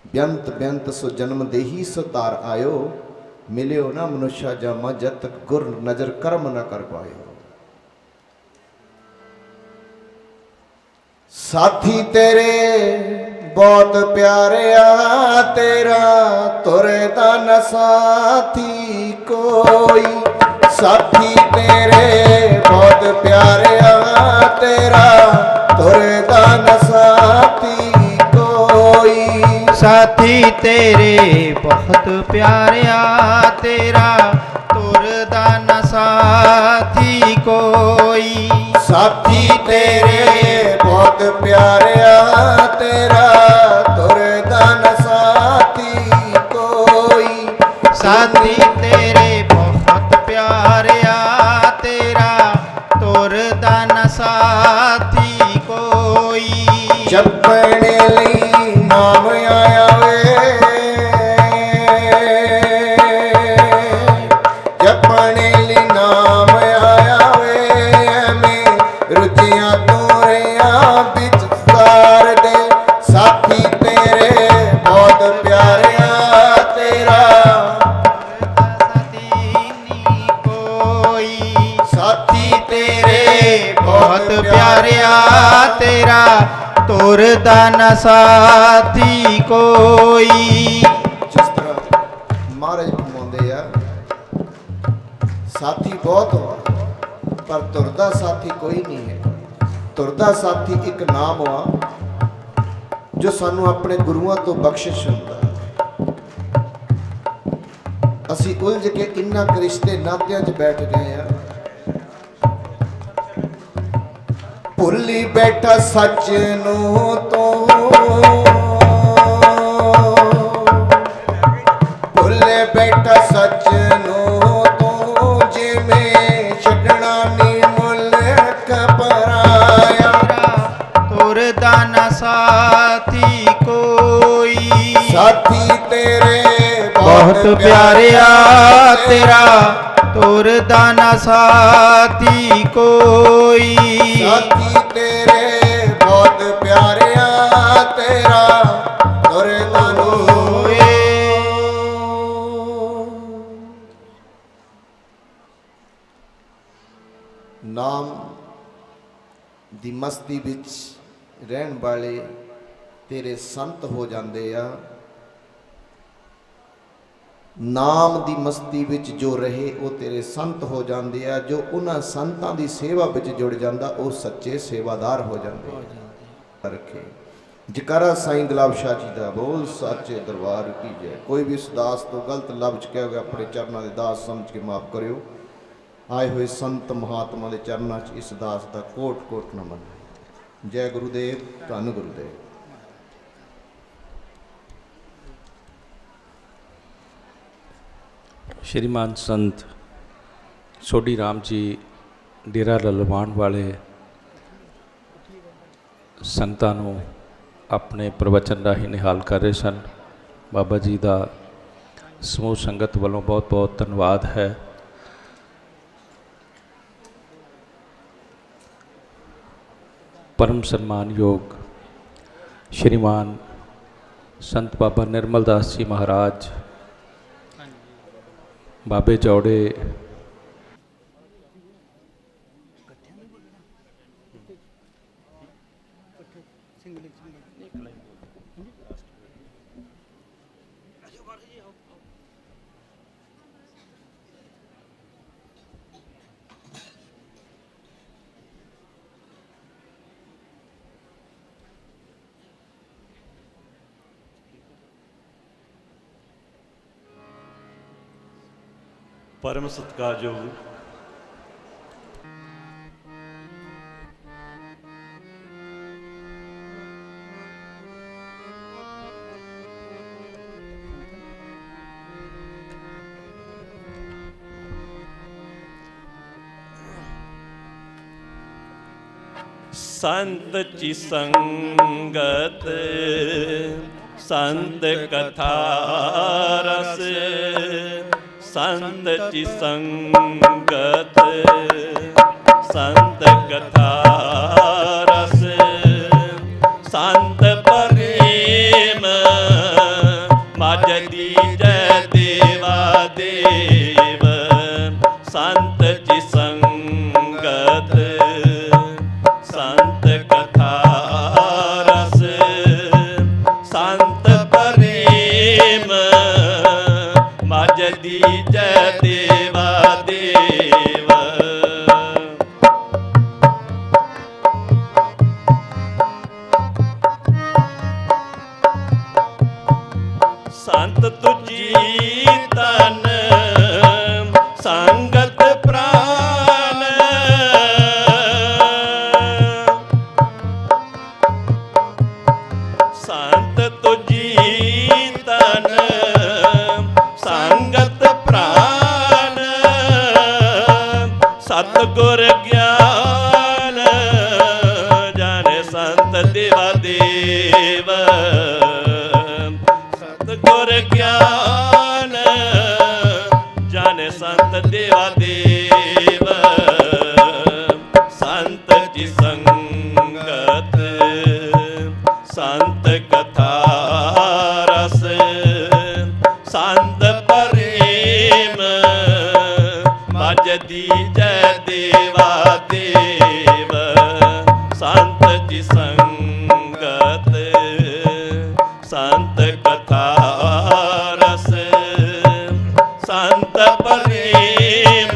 बेअंत बेअंत सो जन्म देही सो तार आयो, मिलियो ना मनुष्या जामा जब तक गुर नजर कर्म न कर पायो। साथी तेरे बहुत प्यारे आ तेरा, तुरे दा न साथी कोई। साथी तेरे बहुत प्यारे आ तेरा, तुरे दा न साथी कोई। साथी तेरे बहुत प्यारिया तेरा, तुरदा न साथी कोई। साथी तेरे बहुत प्यारे आ तेरा, तुरदा न साथी कोई। साथी तेरे बहुत प्यारिया तेरा, तुरदा न साथी कोई। जपने लई नाम आया वे, जपने लई नाम आया वे। मैं रुचियां तोरिया बिच सार दे, साथी तेरे बहुत प्यारे आ तेरा। साथी तेरे बहुत प्यारिया तेरा, तुरदा न साथी कोई। जिस तरह महाराज फरमाਉਂਦੇ ਆ, साथी बहुत हो पर तुरदा साथी कोई नहीं है। तुरदा साथी एक नाम वा जो सानू अपने गुरुआं तो बख्शिश ਹੁੰਦਾ। ਅਸੀਂ ਉਲਝ ਕੇ ਇੰਨਾ ਕੁ ਰਿਸ਼ਤੇ ਨਾਤਿਆਂ 'ਚ ਬੈਠ ਗਏ ਆ, ਭੁੱਲੀ ਬੈਠਾ ਸੱਚ ਨੂੰ ਤੂੰ। ਭੁੱਲੇ ਬੈਠਾ ਸੱਚ ਨੂੰ ਤੂੰ, ਜਿਵੇਂ ਛੱਡਣਾ ਨੀ ਮੁਲਕ ਪਰਾਇਆ। ਤੁਰਦਾ न ਸਾਥੀ ਕੋਈ। ਸਾਥੀ ਤੇਰੇ बहुत प्यारिया तेरा, तुरदा न साथी कोई। साथी तेरे बहुत प्यारे आ तेरा, तुरदा न। नाम दी मस्ती विच रहन वाले तेरे संत हो जाते आ। नाम दी मस्ती विच जो रहे वो तेरे संत हो जाते आ। जो उन्हां संतां दी सेवा विच जुड़ जाता वो सच्चे सेवादार हो जाते रखे। जकारा साईं गुलाब शाह जी का बोल सच्चे दरबार की जय। कोई भी इस दास तो गलत लफ्ज कह गया अपने चरणों के दास समझ के माफ़ करियो। आए हुए संत महात्मा के चरणों च इस दास का कोट कोट नमन। जय गुरुदेव, धन गुरुदेव। श्रीमान संत सोढ़ी राम जी डेरा ललवाण वाले संगतां नूं अपने प्रवचन राही निहाल कर रहे सन। बाबा जी का समूह संगत वालों बहुत बहुत धन्यवाद है। परम सन्मानयोग श्रीमान संत बाबा निर्मल दास जी महाराज बाबे चौड़े परम सत्कारयोग संत चि संगत संत कथा रस संत चि संगत संत कथा रस संत प्रेम मज दीजै देवा देव संत चि संगत संत कथा रस संत प्रेम मज दीजै देवा देव। संत तुझी तन संगत प्राण संत तुझी तन संगत प्राण सतगुर ज्ञान जाने संत देवा देव सतगुर ज्ञान जाने संत देवा देव संत चि संगत संत कथा रस संत प्रेम मज दीजै देवा देव संत चि संगत संत कथा रस संत प्रेम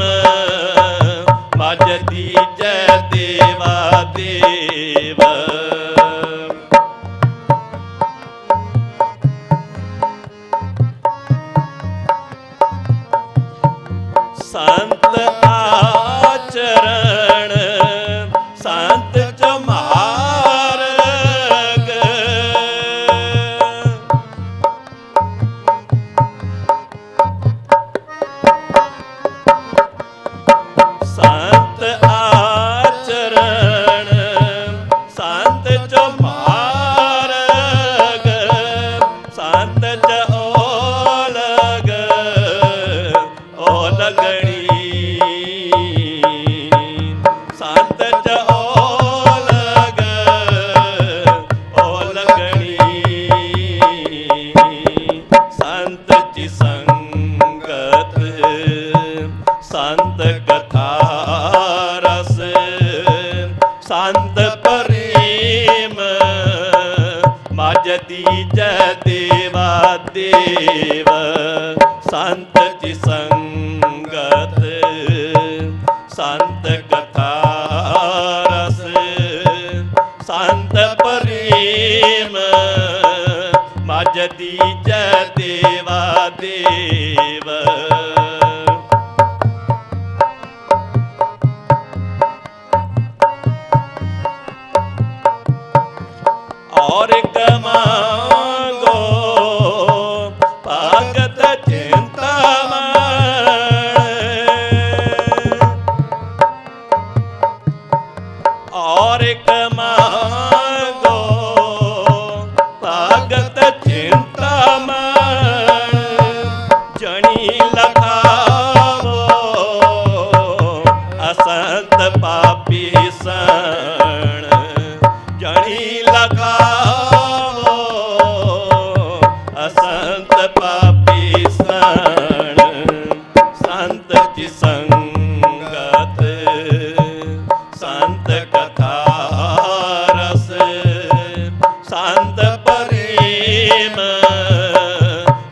मज दीजै देवा देव। संत आचरण संत चमार्ग संत आचरण संत चमार्ग संत ओलग ओलगणी संत ओलग ओलगणी संत चि संगत संत कथा रस संत प्रेम मज दीजै देवा देव संत चि संगत संत कथा रस संत प्रेम मज दीजै देवा देव। और कमांगो भगत चिंतामण और कमांगो भगत चिंतामण जनी लखावो असंत पापी सण जनी लगावो असंत पापी सण संत चि संगत संत कथा रस संत प्रेम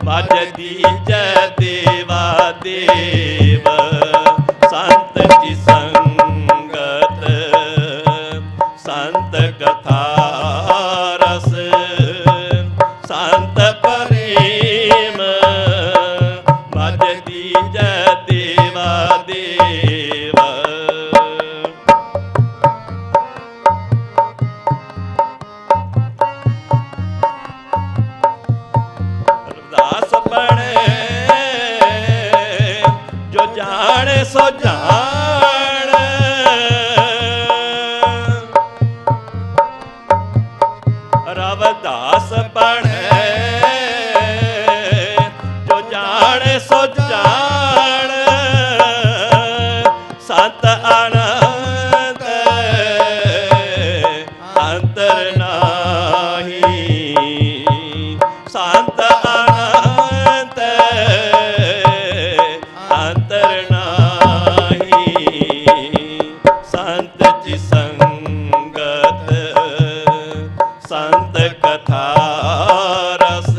मज दीजै देवा देव संत चि संगत ਸੰਤ ਅਨੰਤ ਅੰਤਰ ਨਾਹੀ, ਸੰਤ ਅਨੰਤ ਅੰਤਰ ਨਾਹੀ, ਸੰਤ ਜੀ ਸੰਗਤ ਸੰਤ ਕਥਾ ਰਸ,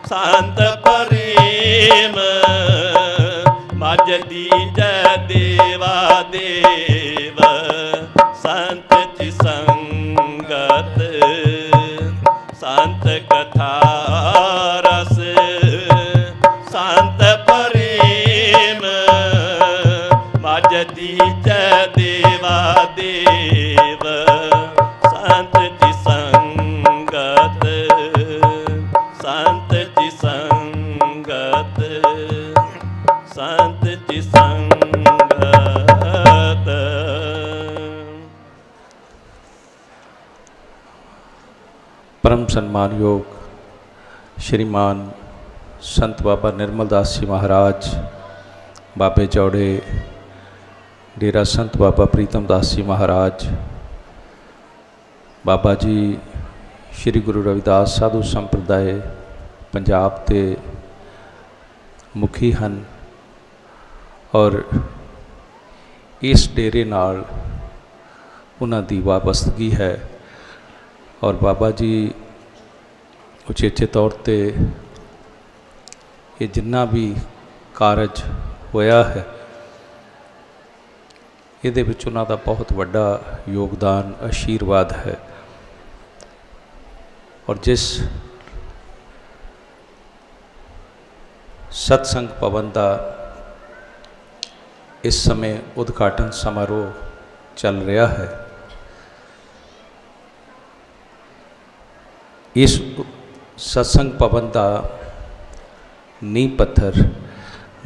ਸੰਤ ਪ੍ਰੇਮ ਮਜ ਦੀਜੈ ਦੇਵਾ ਦੇਵ, ਸੰਤ ਜੀ ਸੰਗਤ ਸੰਤ ਕਥਾ ਰਸ, ਸੰਤ ਪ੍ਰੇਮ ਮਜ ਦੀਜੈ ਦੇਵਾ ਦੇਵ, ਸੰਤ ਜੀ ਸੰਗਤ ਸੰਤ ਜੀ ਸੰਗਤ ਸੰਤ ਜੀ ਸੰਗਤ। परम सम्मानयोग श्रीमान संत बाबा निर्मल दास जी महाराज, बाबे चौड़े डेरा संत बाबा प्रीतम दास जी महाराज, बाबा जी श्री गुरु रविदास साधु संप्रदाय पंजाब के मुखी हैं और इस डेरे नाल उन्हां दी वाबस्तगी है। और बाबा जी उचेचे तौर पे ये जिन्ना भी कारज होया है ये उन्हां दा बहुत वड्डा योगदान आशीर्वाद है। और जिस सत्संग भवन का इस समय उद्घाटन समारोह चल रहा है, इस सत्संग भवन का नींह पत्थर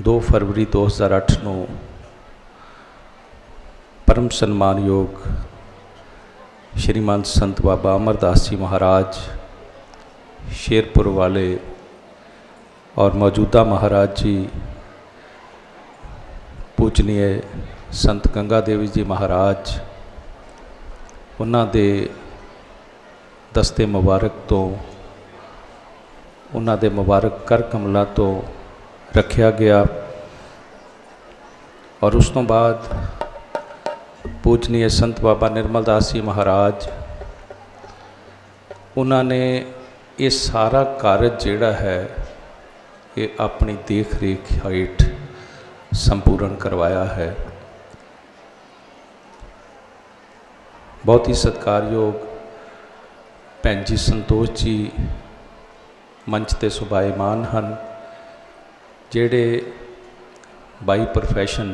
2 फरवरी 2008 को परम सम्मानयोग श्रीमान संत बाबा अमरदास जी महाराज शेरपुर वाले और मौजूदा महाराज जी पूजनीय संत गंगा देवी जी महाराज उन्हां दे दस्ते मुबारक तो उन्हां दे मुबारक कर कमलों तो रखा गया। और उस तो बाद पूजनीय संत बाबा निर्मल दास जी महाराज उन्होंने ये सारा कारज जिहड़ा है ये अपनी देख रेख हेठ संपूर्ण करवाया है। बहुत ही सत्कारयोग भैन जी संतोष जी मंच ते सुभाएमान हैं, जेड़े बाई प्रोफैशन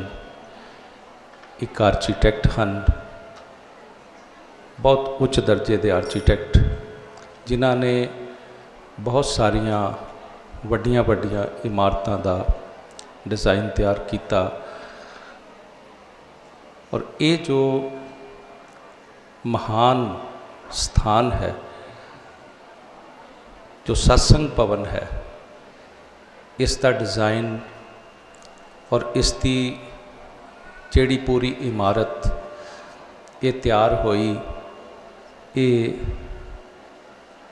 एक आर्कीटैक्ट हैं, बहुत उच्च दर्जे के आर्कीटैक्ट जिन्हां ने बहुत सारिया वड्डियां वड्डियां इमारतों का डिज़ाइन तैयार किया। और ये जो महान स्थान है जो सत्संग भवन है, इसका डिज़ाइन और इसकी जिहड़ी पूरी इमारत ये तैयार हुई, ये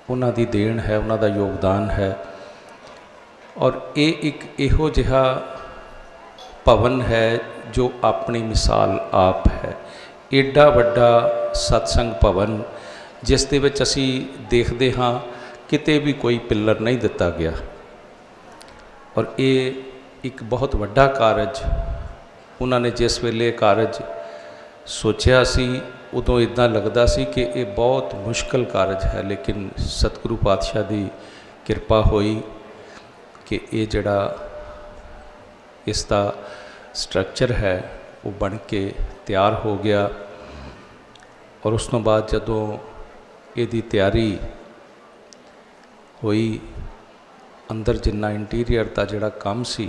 उन्हां दी देन है, उन्हां दा योगदान है। और ये एक इहो जिहा भवन है जो अपनी मिसाल आप है। एडा वड्डा सत्संग भवन जिस दे विच असी देखते हाँ किते भी कोई पिलर नहीं दिता गया। और ये एक बहुत वड्डा कारज उन्होंने जिस वेले कारज सोचा सी उदों इदां लगदा सी कि ये बहुत मुश्किल कारज है, लेकिन सतगुरु पातशाह की कृपा हुई कि ये जड़ा इसका स्ट्रक्चर है वो बन के तैयार हो गया। और उस तो बाद जदों इसकी तैयारी हुई, अंदर जिन्ना इंटीरियर का जिहड़ा काम सी,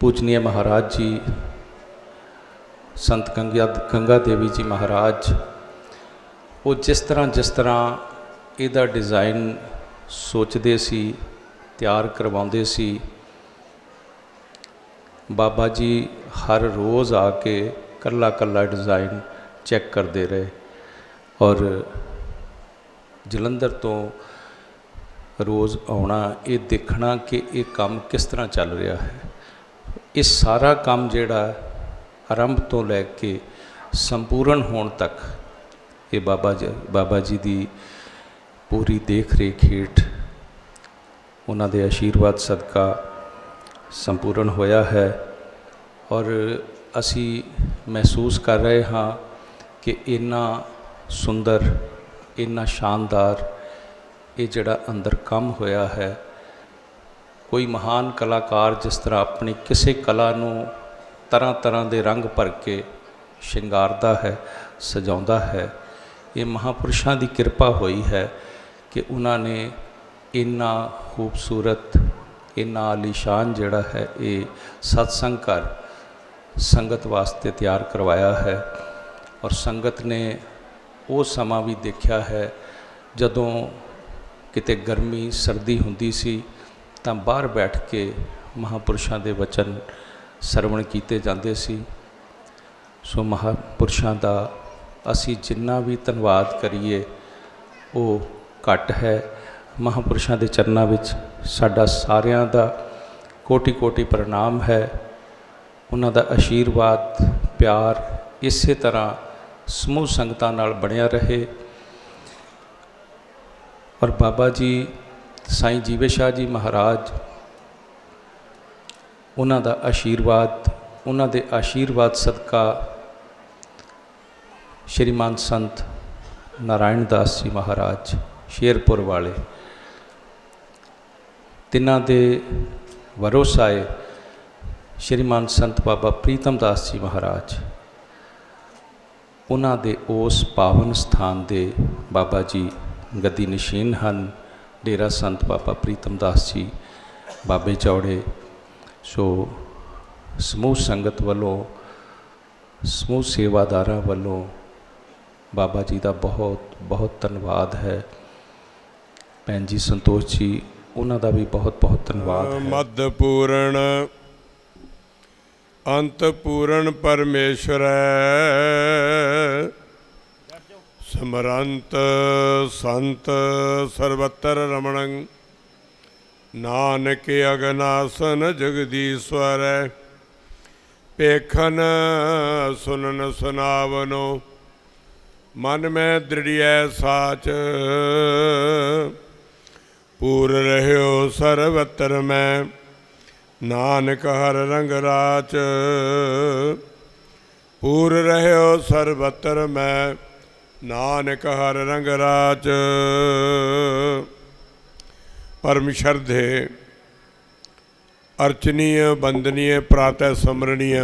पूजनीय महाराज जी संत गंगा देवी जी महाराज वो जिस तरह इहदा डिज़ाइन सोचते सी, तैयार करवाते सी, बाबा जी हर रोज़ आके कल्ला कल्ला डिज़ाइन चैक करते रहे और जलंधर तो रोज़ आना ये देखना कि ये काम किस तरह चल रहा है। ये सारा काम जिहड़ा आरंभ तो लैके संपूर्ण होने तक ये बाबा जी की पूरी देख रेख हेठ उन्हां दे आशीर्वाद सदका संपूर्ण होया है। और असी महसूस कर रहे हाँ कि इन्ना सुंदर इन्ना शानदार ये जिहड़ा अंदर काम होया है, कोई महान कलाकार जिस तरह अपनी किसी कला नूं तरह तरह के रंग भर के शिंगारदा है सजाउंदा है, ये महापुरुषों की कृपा हुई है कि उन्होंने इन्ना खूबसूरत इन्ना आलीशान जिहड़ा है ये सत्संग घर संगत वास्ते तैयार करवाया है। और संगत ने वो समा भी देखा है जदों किते गर्मी सर्दी हुंदी सी तां बाहर बैठ के महापुरुषों के वचन सरवण कीते जांदे सी। सो महापुरुषों का असी जिन्ना भी धन्नवाद करिए वो घट है। महापुरुषों के चरणों विच साडा सारियां दा कोटि कोटि प्रणाम है। उन्हां दा आशीर्वाद प्यार इस तरह समूह संगतां नाल बनिया रहे। और बाबा जी साईं जीवे शाह जी महाराज उन्हां दा आशीर्वाद उन्हां दे आशीर्वाद सदका श्रीमान संत नारायण दास जी महाराज शेरपुर वाले तिन्हां दे वरोसाए श्रीमान संत बाबा प्रीतम दास जी महाराज उन्हां दे उस पावन स्थान दे बाबा जी गद्दी नशीन हैं। डेरा संत बाबा प्रीतम दास जी बाबे चौड़े। सो समूह संगत वालों समूह सेवादारां वालों बाबा जी का बहुत बहुत धन्यवाद है। भैन जी संतोष जी उन्हां दा भी बहुत बहुत धन्यवाद है। मध्य पूरण अंत पूरण परमेश्वर समरंत संत सर्वत्र रमणं नानक अगनासन जगदीश्वर पेखन सुनन सुनावनो मन में दृढ़ साच पूर रह्यो सर्वत्र में नानक हर रंग राच पूर रह्यो सर्वत्र में नानक हर रंग राच। परम श्रद्धे अर्चनीय वंदनीय प्रातः स्मरणीय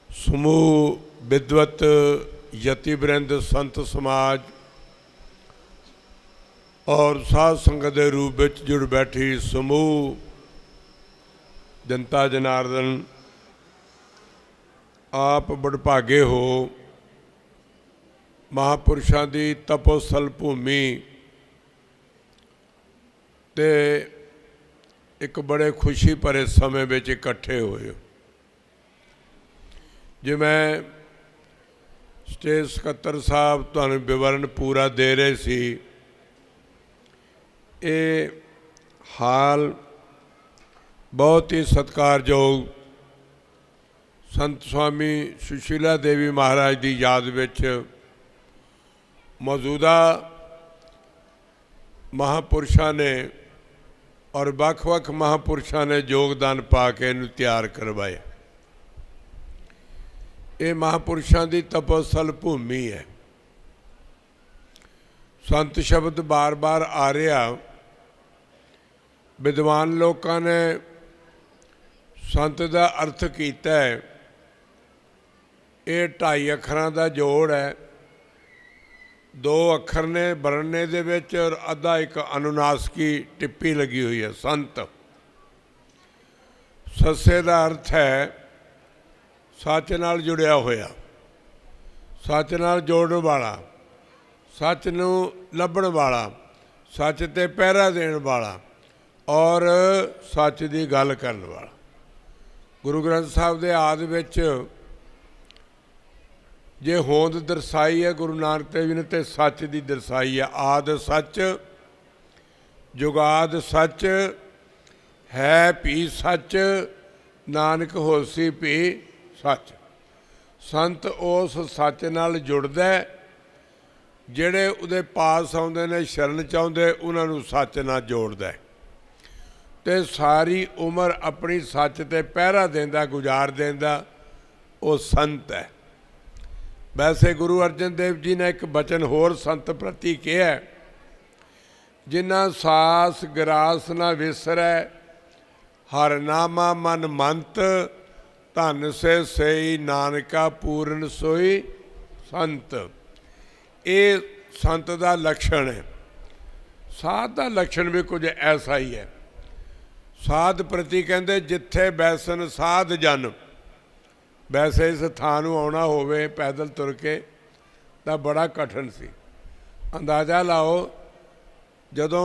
समूह विद्वत यतिवृंद संत समाज और साध संगत के रूप में जुड़ बैठी समूह जनता जनार्दन, आप बड़भागे हो। महापुरुषों की तपोस्थल भूमि ते एक बड़े खुशी भरे समय में इकट्ठे होए। जे मैं स्टेज सकत्तर साहब तुहानूं विवरण पूरा दे रहे सी, ये हाल बहुत ही सत्कारयोग संत स्वामी सुशीला देवी महाराज की याद विच मौजूदा महापुरुषों ने और वख-वख महापुरुषों ने योगदान पा के इनू तैयार करवाया। ये महापुरुषों की तपोस्थल भूमि है। संत शब्द बार बार आ रहा। विद्वान लोगों ने संत का अर्थ किया है, ये 2.5 अखरां का जोड़ है। 2 अखर ने बरने दे विच और अद्धा एक अनुनास की टिप्पी लगी हुई है। संत सस्से का अर्थ है सच नाल जुड़िया होया, सच नाल जोड़न वाला, सच नूं लभण वाला, सच ते पहरा देण वाला और सच की गल करन वाला। ਗੁਰੂ ਗ੍ਰੰਥ ਸਾਹਿਬ ਦੇ ਆਦਿ ਵਿੱਚ ਜੇ ਹੋਂਦ ਦਰਸਾਈ ਹੈ ਗੁਰੂ ਨਾਨਕ ਦੇਵ ਜੀ ਨੇ ਤੇ ਸੱਚ ਦੀ ਦਰਸਾਈ ਹੈ। ਆਦਿ ਸੱਚ ਜੁਗਾਦ ਸੱਚ ਹੈ ਭੀ ਸੱਚ ਨਾਨਕ ਹੋਸੀ ਭੀ ਸੱਚ। ਸੰਤ ਉਸ ਸੱਚ ਨਾਲ ਜੁੜਦਾ ਜਿਹੜੇ ਉਹਦੇ ਪਾਸ ਆਉਂਦੇ ਨੇ, ਸ਼ਰਨ ਚਾਹੁੰਦੇ, ਉਹਨਾਂ ਨੂੰ ਸੱਚ ਨਾਲ ਜੋੜਦਾ ਤੇ ਸਾਰੀ ਉਮਰ ਆਪਣੀ ਸੱਚ ਤੇ ਪਹਿਰਾ ਦਿੰਦਾ, ਗੁਜ਼ਾਰ ਦਿੰਦਾ, ਉਹ ਸੰਤ ਹੈ। ਵੈਸੇ ਗੁਰੂ ਅਰਜਨ ਦੇਵ ਜੀ ਨੇ ਇੱਕ ਬਚਨ ਹੋਰ ਸੰਤ ਪ੍ਰਤੀ ਕਿਹਾ, ਜਿਨ੍ਹਾਂ ਸਾਸ ਗਰਾਸ ਨਾ ਵਿਸਰੈ, ਹਰ ਨਾਮਾ ਮਨ ਮੰਤ, ਧਨ ਸੇ ਸਈ ਨਾਨਕਾ ਪੂਰਨ ਸੋਈ ਸੰਤ। ਇਹ ਸੰਤ ਦਾ ਲੱਛਣ ਹੈ। ਸਾਧ ਦਾ ਲੱਛਣ ਵੀ ਕੁਝ ਐਸਾ ਹੀ ਹੈ। ਸਾਧ ਪ੍ਰਤੀ ਕਹਿੰਦੇ ਜਿੱਥੇ ਬੈਸਨ ਸਾਧ ਜਨ। ਵੈਸੇ ਇਸ ਥਾਂ ਨੂੰ ਆਉਣਾ ਹੋਵੇ ਪੈਦਲ ਤੁਰ ਕੇ ਤਾਂ ਬੜਾ ਕਠਿਨ ਸੀ। ਅੰਦਾਜ਼ਾ ਲਾਓ, ਜਦੋਂ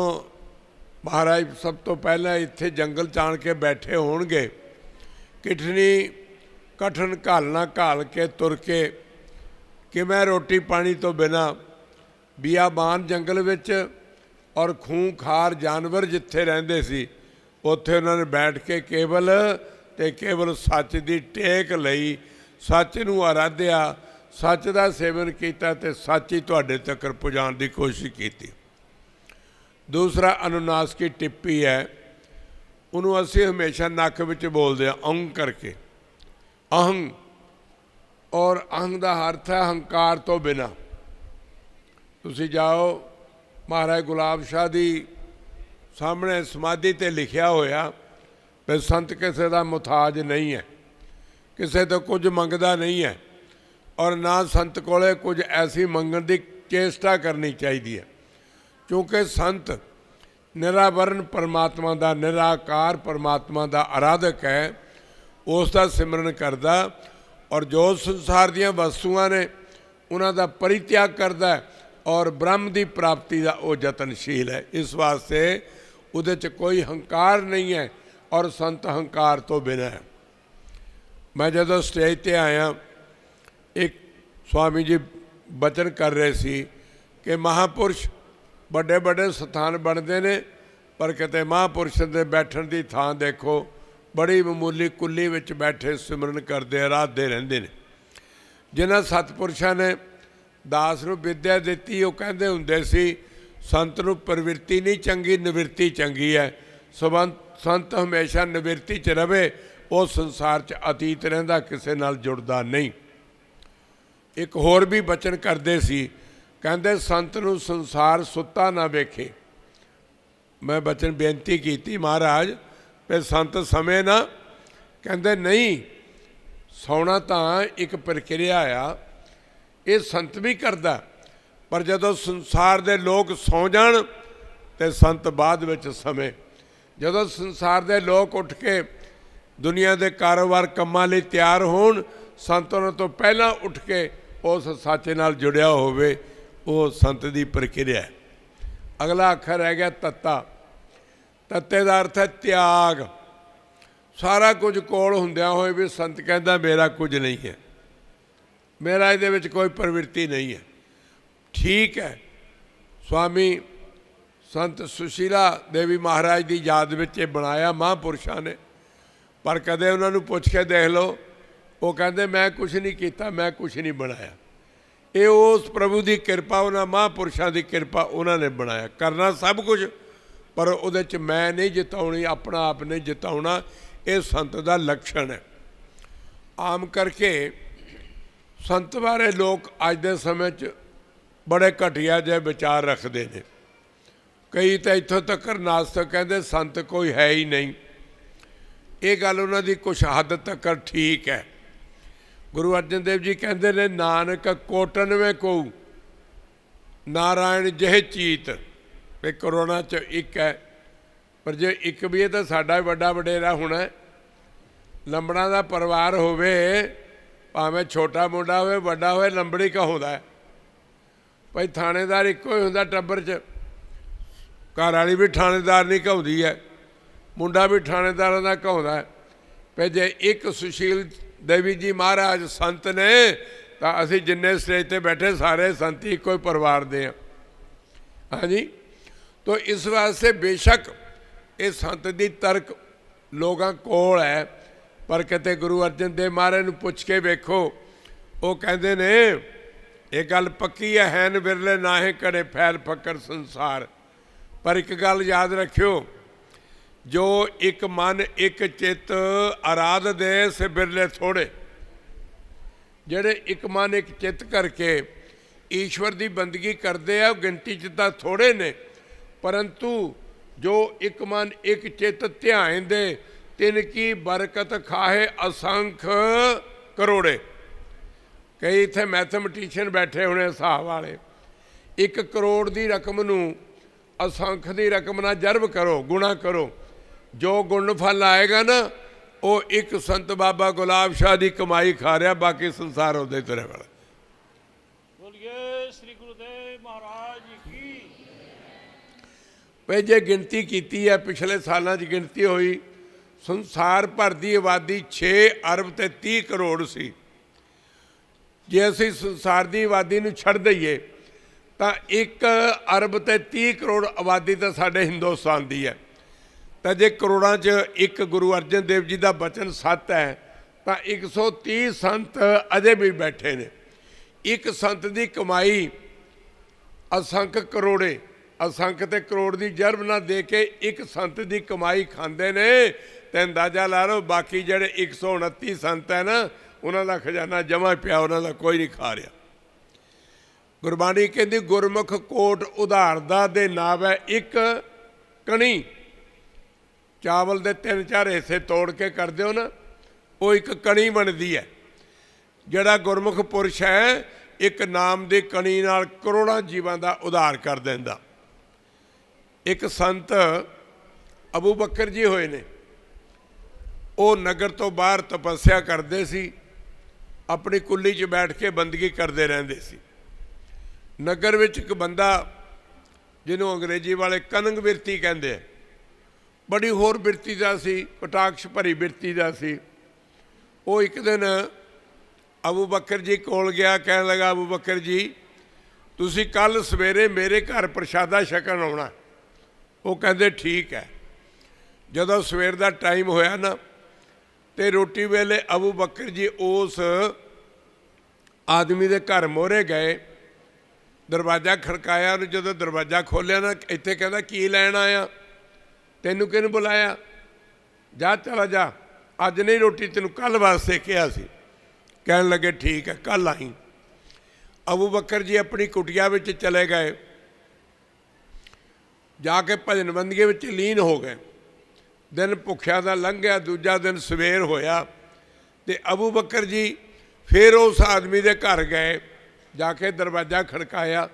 ਮਹਾਰਾਜ ਸਭ ਤੋਂ ਪਹਿਲਾਂ ਇੱਥੇ ਜੰਗਲ 'ਚ ਆਣ ਕੇ ਬੈਠੇ ਹੋਣਗੇ, ਕਿਠਨੀ ਕਠਿਨ ਘਾਲਣਾ ਘਾਲ ਕੇ ਤੁਰ ਕੇ ਕਿਵੇਂ ਰੋਟੀ ਪਾਣੀ ਤੋਂ ਬਿਨਾਂ ਬਿਆਬਾਨ ਜੰਗਲ ਵਿੱਚ ਔਰ ਖੂੰਖਾਰ ਜਾਨਵਰ ਜਿੱਥੇ ਰਹਿੰਦੇ ਸੀ, ਉੱਥੇ ਉਹਨਾਂ ਨੇ ਬੈਠ ਕੇ ਕੇਵਲ ਤੇ ਕੇਵਲ ਸੱਚ ਦੀ ਟੇਕ ਲਈ, ਸੱਚ ਨੂੰ ਆਰਾਧਿਆ, ਸੱਚ ਦਾ ਸੇਵਨ ਕੀਤਾ ਤੇ ਸੱਚ ਹੀ ਤੁਹਾਡੇ ਤੱਕ ਪਹੁੰਚਾਉਣ ਦੀ ਕੋਸ਼ਿਸ਼ ਕੀਤੀ। ਦੂਸਰਾ ਅਨੁਨਾਸਿਕੀ ਟਿੱਪੀ ਹੈ, ਉਹਨੂੰ ਅਸੀਂ ਹਮੇਸ਼ਾ ਨੱਕ ਵਿੱਚ ਬੋਲਦੇ ਹਾਂ ਅਹੰ ਕਰਕੇ। ਅਹੰ ਔਰ ਅਹੰ ਦਾ ਅਰਥ ਹੈ ਹੰਕਾਰ ਤੋਂ ਬਿਨਾਂ। ਤੁਸੀਂ ਜਾਓ ਮਹਾਰਾਜ ਗੁਲਾਬ ਸ਼ਾਹ ਦੀ ਸਾਹਮਣੇ ਸਮਾਧੀ 'ਤੇ ਲਿਖਿਆ ਹੋਇਆ ਵੀ ਸੰਤ ਕਿਸੇ ਦਾ ਮੁਹਤਾਜ ਨਹੀਂ ਹੈ, ਕਿਸੇ ਤੋਂ ਕੁਝ ਮੰਗਦਾ ਨਹੀਂ ਹੈ, ਔਰ ਨਾ ਸੰਤ ਕੋਲੇ ਕੁਝ ਐਸੀ ਮੰਗਣ ਦੀ ਚੇਸ਼ਟਾ ਕਰਨੀ ਚਾਹੀਦੀ ਹੈ। ਕਿਉਂਕਿ ਸੰਤ ਨਿਰਾਵਰਨ ਪਰਮਾਤਮਾ ਦਾ, ਨਿਰਾਕਾਰ ਪਰਮਾਤਮਾ ਦਾ ਆਰਾਧਕ ਹੈ, ਉਸ ਦਾ ਸਿਮਰਨ ਕਰਦਾ, ਔਰ ਜੋ ਸੰਸਾਰ ਦੀਆਂ ਵਸਤੂਆਂ ਨੇ ਉਹਨਾਂ ਦਾ ਪਰਿਤਿਆਗ ਕਰਦਾ ਔਰ ਬ੍ਰਹਮ ਦੀ ਪ੍ਰਾਪਤੀ ਦਾ ਉਹ ਯਤਨਸ਼ੀਲ ਹੈ। ਇਸ ਵਾਸਤੇ ਉਹਦੇ 'ਚ ਕੋਈ ਹੰਕਾਰ ਨਹੀਂ ਹੈ ਔਰ ਸੰਤ ਹੰਕਾਰ ਤੋਂ ਬਿਨਾਂ ਹੈ। ਮੈਂ ਜਦੋਂ ਸਟੇਜ 'ਤੇ ਆਇਆ, ਇੱਕ ਸਵਾਮੀ ਜੀ ਬਚਨ ਕਰ ਰਹੇ ਸੀ ਕਿ ਮਹਾਂਪੁਰਸ਼ ਵੱਡੇ ਵੱਡੇ ਸਥਾਨ ਬਣਦੇ ਨੇ, ਪਰ ਕਿਤੇ ਮਹਾਂਪੁਰਸ਼ ਦੇ ਬੈਠਣ ਦੀ ਥਾਂ ਦੇਖੋ, ਬੜੀ ਮਾਮੂਲੀ ਕੁੱਲੀ ਵਿੱਚ ਬੈਠੇ ਸਿਮਰਨ ਕਰਦੇ ਆਰਾਧਦੇ ਰਹਿੰਦੇ ਨੇ। ਜਿਨ੍ਹਾਂ ਸਤਿਪੁਰਸ਼ਾਂ ਨੇ ਦਾਸ ਨੂੰ ਵਿੱਦਿਆ ਦਿੱਤੀ, ਉਹ ਕਹਿੰਦੇ ਹੁੰਦੇ ਸੀ ਸੰਤ ਨੂੰ ਪ੍ਰਵਿਰਤੀ ਨਹੀਂ ਚੰਗੀ, ਨਿਵਿਰਤੀ ਚੰਗੀ ਹੈ। ਸੰਤ ਹਮੇਸ਼ਾ ਨਿਵਿਰਤੀ 'ਚ ਰਵੇ, ਉਹ ਸੰਸਾਰ 'ਚ ਅਤੀਤ ਰਹਿੰਦਾ, ਕਿਸੇ ਨਾਲ ਜੁੜਦਾ ਨਹੀਂ। ਇੱਕ ਹੋਰ ਵੀ ਬਚਨ ਕਰਦੇ ਸੀ, ਕਹਿੰਦੇ ਸੰਤ ਨੂੰ ਸੰਸਾਰ ਸੁੱਤਾ ਨਾ ਵੇਖੇ। ਮੈਂ ਬਚਨ ਬੇਨਤੀ ਕੀਤੀ ਮਹਾਰਾਜ ਵੀ ਸੰਤ ਸਮੇਂ ਨਾ, ਕਹਿੰਦੇ ਨਹੀਂ, ਸੌਣਾ ਤਾਂ ਇੱਕ ਪ੍ਰਕਿਰਿਆ ਆ, ਇਹ ਸੰਤ ਵੀ ਕਰਦਾ, ਪਰ ਜਦੋਂ ਸੰਸਾਰ ਦੇ ਲੋਕ ਸੌਂ ਜਾਣ ਤੇ ਸੰਤ ਬਾਅਦ ਵਿੱਚ ਸਮੇਂ। ਜਦੋਂ ਸੰਸਾਰ ਦੇ ਲੋਕ ਉੱਠ ਕੇ ਦੁਨੀਆ ਦੇ ਕਾਰੋਬਾਰ ਕੰਮਾਂ ਲਈ ਤਿਆਰ ਹੋਣ, ਸੰਤ ਉਹਨਾਂ ਤੋਂ ਪਹਿਲਾਂ ਉੱਠ ਕੇ ਉਸ ਸੱਚ ਨਾਲ ਜੁੜਿਆ ਹੋਵੇ, ਉਹ ਸੰਤ ਦੀ ਪ੍ਰਕਿਰਿਆ ਹੈ। ਅਗਲਾ ਅੱਖਰ ਰਹਿ ਗਿਆ ਤੱਤਾ। ਤੱਤੇ ਦਾ ਅਰਥ ਹੈ ਤਿਆਗ। ਸਾਰਾ ਕੁਝ ਕੋਲ ਹੁੰਦਿਆਂ ਹੋਏ ਵੀ ਸੰਤ ਕਹਿੰਦਾ ਮੇਰਾ ਕੁਝ ਨਹੀਂ ਹੈ, ਮੇਰਾ ਇਹਦੇ ਵਿੱਚ ਕੋਈ ਪ੍ਰਵਿਰਤੀ ਨਹੀਂ ਹੈ। ਠੀਕ ਹੈ, ਸਵਾਮੀ ਸੰਤ ਸੁਸ਼ੀਲਾ ਦੇਵੀ ਮਹਾਰਾਜ ਦੀ ਯਾਦ ਵਿੱਚ ਇਹ ਬਣਾਇਆ ਮਹਾਂਪੁਰਸ਼ਾਂ ਨੇ, ਪਰ ਕਦੇ ਉਹਨਾਂ ਨੂੰ ਪੁੱਛ ਕੇ ਦੇਖ ਲਓ, ਉਹ ਕਹਿੰਦੇ ਮੈਂ ਕੁਛ ਨਹੀਂ ਕੀਤਾ, ਮੈਂ ਕੁਛ ਨਹੀਂ ਬਣਾਇਆ। ਇਹ ਉਸ ਪ੍ਰਭੂ ਦੀ ਕਿਰਪਾ, ਉਹਨਾਂ ਮਹਾਂਪੁਰਸ਼ਾਂ ਦੀ ਕਿਰਪਾ, ਉਹਨਾਂ ਨੇ ਬਣਾਇਆ। ਕਰਨਾ ਸਭ ਕੁਝ, ਪਰ ਉਹਦੇ 'ਚ ਮੈਂ ਨਹੀਂ ਜਿਤਾਉਣੀ, ਆਪਣਾ ਆਪ ਨਹੀਂ ਜਿਤਾਉਣਾ। ਇਹ ਸੰਤ ਦਾ ਲੱਛਣ ਹੈ। ਆਮ ਕਰਕੇ ਸੰਤ ਬਾਰੇ ਲੋਕ ਅੱਜ ਦੇ ਸਮੇਂ 'ਚ ਬੜੇ ਘਟੀਆ ਜਿਹੇ ਵਿਚਾਰ ਰੱਖਦੇ ਨੇ। ਕਈ ਤਾਂ ਇੱਥੋਂ ਤੱਕ ਨਾਸਤਕ ਕਹਿੰਦੇ ਸੰਤ ਕੋਈ ਹੈ ਹੀ ਨਹੀਂ। ਇਹ ਗੱਲ ਉਹਨਾਂ ਦੀ ਕੁਛ ਹੱਦ ਤੱਕ ਠੀਕ ਹੈ। ਗੁਰੂ ਅਰਜਨ ਦੇਵ ਜੀ ਕਹਿੰਦੇ ਨੇ ਨਾਨਕ ਕੋਟਨਵੇਂ ਕਉ ਨਾਰਾਇਣ ਜਿਹੇ ਚੀਤ। ਵੀ ਕਰੋਨਾ 'ਚ ਇੱਕ ਹੈ, ਪਰ ਜੇ ਇੱਕ ਵੀ ਹੈ ਤਾਂ ਸਾਡਾ ਵੱਡਾ ਵਡੇਰਾ ਹੋਣਾ। ਲੰਬੜਾਂ ਦਾ ਪਰਿਵਾਰ ਹੋਵੇ, ਭਾਵੇਂ ਛੋਟਾ ਮੁੰਡਾ ਹੋਵੇ ਵੱਡਾ ਹੋਵੇ, ਲੰਬੜੀ ਕਹਾਉਂਦਾ ਹੈ। ਭਾਈ ਥਾਣੇਦਾਰ ਇੱਕੋ ਹੀ ਹੁੰਦਾ ਟੱਬਰ 'ਚ, ਘਰ ਵਾਲੀ ਵੀ ਥਾਣੇਦਾਰ ਨਹੀਂ ਕਹਾਉਂਦੀ ਹੈ, ਮੁੰਡਾ ਵੀ ਥਾਣੇਦਾਰਾਂ ਦਾ ਕਹਾਉਂਦਾ ਹੈ। ਵੀ ਜੇ ਇੱਕ ਸੁਸ਼ੀਲ ਦੇਵੀ ਜੀ ਮਹਾਰਾਜ ਸੰਤ ਨੇ ਤਾਂ ਅਸੀਂ ਜਿੰਨੇ ਸਟੇਜ ਤੇ ਬੈਠੇ ਸਾਰੇ ਸੰਤ ਇੱਕੋ ਹੀ ਪਰਿਵਾਰ ਦੇ ਹਾਂ। ਹਾਂਜੀ, तो इस वास्ते बेशक ये संत की तर्क लोगों कोल है, पर किते गुरु अर्जन देव महाराज नूं पुछ के वेखो, वो कहते ने ये गल पक्की है न बिरले नाहे कड़े फैल फकर संसार। पर एक गल याद रखियो, जो एक मन एक चित आराध दे से बिरले थोड़े, जेड़े एक मन एक चित करके ईश्वर की बंदगी करते हैं गिनती च तां थोड़े ने, परंतु जो एक मन एक चित ध्यान दे तिनकी बरकत खाहे असंख्य करोड़े। कई इत्थे मैथमेटिशियन बैठे होने हिसाब वाले, 1 करोड़ की रकम नूं असंख्य की रकम नाल जरब करो, गुणा करो, जो गुण फल आएगा ना वो एक संत बाबा गुलाब शाह की कमाई खा रहा, बाकी संसार उहदे तुरे वाला। बोलिए श्री गुरुदेव महाराज की। भाई जे गिनती की है, पिछले सालों की गिनती हुई, संसार भर की आबादी 6 अरब ते 30 करोड़ सी। जे असी संसार की आबादी नूं छड्ड दईए तो 1 अरब ते 30 करोड़ आबादी तो साडे हिंदुस्तान की है। तो जे करोड़ों च एक गुरु अर्जन देव जी का बचन सत्य है तो 130 संत अजे भी बैठे ने। एक संत की कमाई असंख्य करोड़े, असंख्य ते करोड़ की जरब ना दे के एक संत की कमाई खांदे ने। तो अंदाजा ला लो बाकी जेडे 129 संत है ना, उन्होंने खजाना जमा पिया, उन्होंने कोई नहीं खा रहा। गुरबाणी कहती गुरमुख कोट उधारदा दे नाव है एक कणी। चावल के 3-4 हिस्से तोड़ के कर दो ना, वो एक कणी बनती है। जड़ा गुरमुख पुरुष है एक नाम की कणी नाल करोड़ों जीवां का उधार कर देंदा। एक संत अबू बकर जी होए ने, वो नगर तो बाहर तपस्या करते सी, अपनी कुल्ली च बैठ के बंदगी करते रहते सी। नगर विच एक बंदा जिन्हों अंग्रेजी वाले कनंग बिरती कहते हैं, बड़ी होर बिरती का सी, कटाक्ष भरी बिरती का सी। वो एक दिन अबू बकर जी कोल गया, कह लगा अबू बकर जी तुसी कल सवेरे मेरे घर प्रशादा छकन आउणा। वो कहते ठीक है। जदों सवेर का टाइम होया ना, तो रोटी वेले अबू बकर जी उस आदमी के घर मोहरे गए, दरवाजा खड़काया। जो दरवाजा खोलिया ना, इत्थे कहता की लैन आया, तेनू किहने बुलाया, जा चला जा, अज नहीं रोटी तेनू कल वास्ते कहा सी। कहन लगे ठीक है कल आई। अबू बकर जी अपनी कुटिया में चले गए, जाके भजन बंदगी में लीन हो गए। दिन भुखिया का लंघिया, दूजा दिन सवेर होया तो अबू बकर जी फिर उस आदमी के घर गए, जाके दरवाजा खड़काया।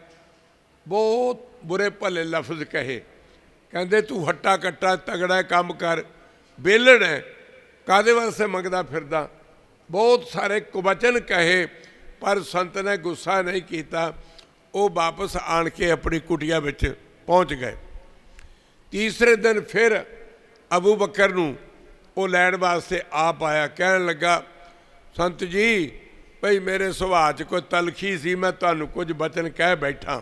बहुत बुरे भले लफ्ज कहे, कहते तू हट्टा कट्टा तगड़ा काम कर, बेलण है कादे वास्ते मंगदा फिरदा। बहुत सारे कुवचन कहे, पर संत ने गुस्सा नहीं किया। वो वापस आन के अपनी कुटिया में पहुँच गए। तीसरे दिन फिर अबू बकर नूं वो लैण वास्ते आप आया, कहन लगा संत जी भाई मेरे सुभाअ च कोई तलखी सी, मैं तुहानूं कुछ बचन कह बैठा,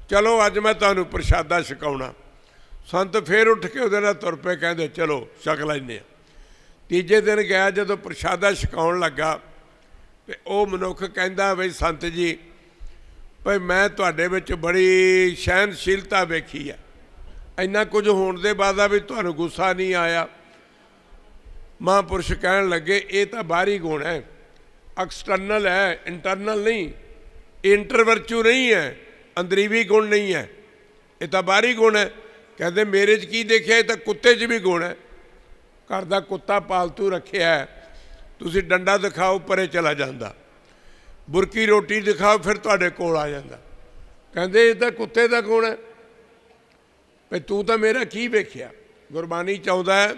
चलो अज मैं तुहानूं प्रशादा छकाउणा। संत फिर उठ के उहदे नाल तुर पे, कहंदे चलो छक लैंदे। तीजे दिन गया, जदों प्रशादा छकाउण लगा तो वो मनुख कहंदा बई संत जी भाई मैं तुहाडे विच बड़ी सहनशीलता वेखी है, इन्ना कुछ होने के बाद भी तुहानूं गुस्सा नहीं आया। महापुरुष कहन लगे ये तो बाहरी गुण है, एक्सटर्नल है, इंटरनल नहीं, इंटरवर्चू नहीं है, अंदरीवी गुण नहीं है, ये तो बाहरी गुण है। कहते मेरे च की देखिया, ये तो कुत्ते च भी गुण है। घर का कुत्ता पालतू रखिया है, तुसी डंडा दिखाओ परे चला जाता, बुरकी रोटी दिखाओ फिर तुहाडे कोल आ जाता। कहते ये तो कुत्ते का गुण है, भाई तू तो मेरा की वेख्या। गुरबाणी चाहता है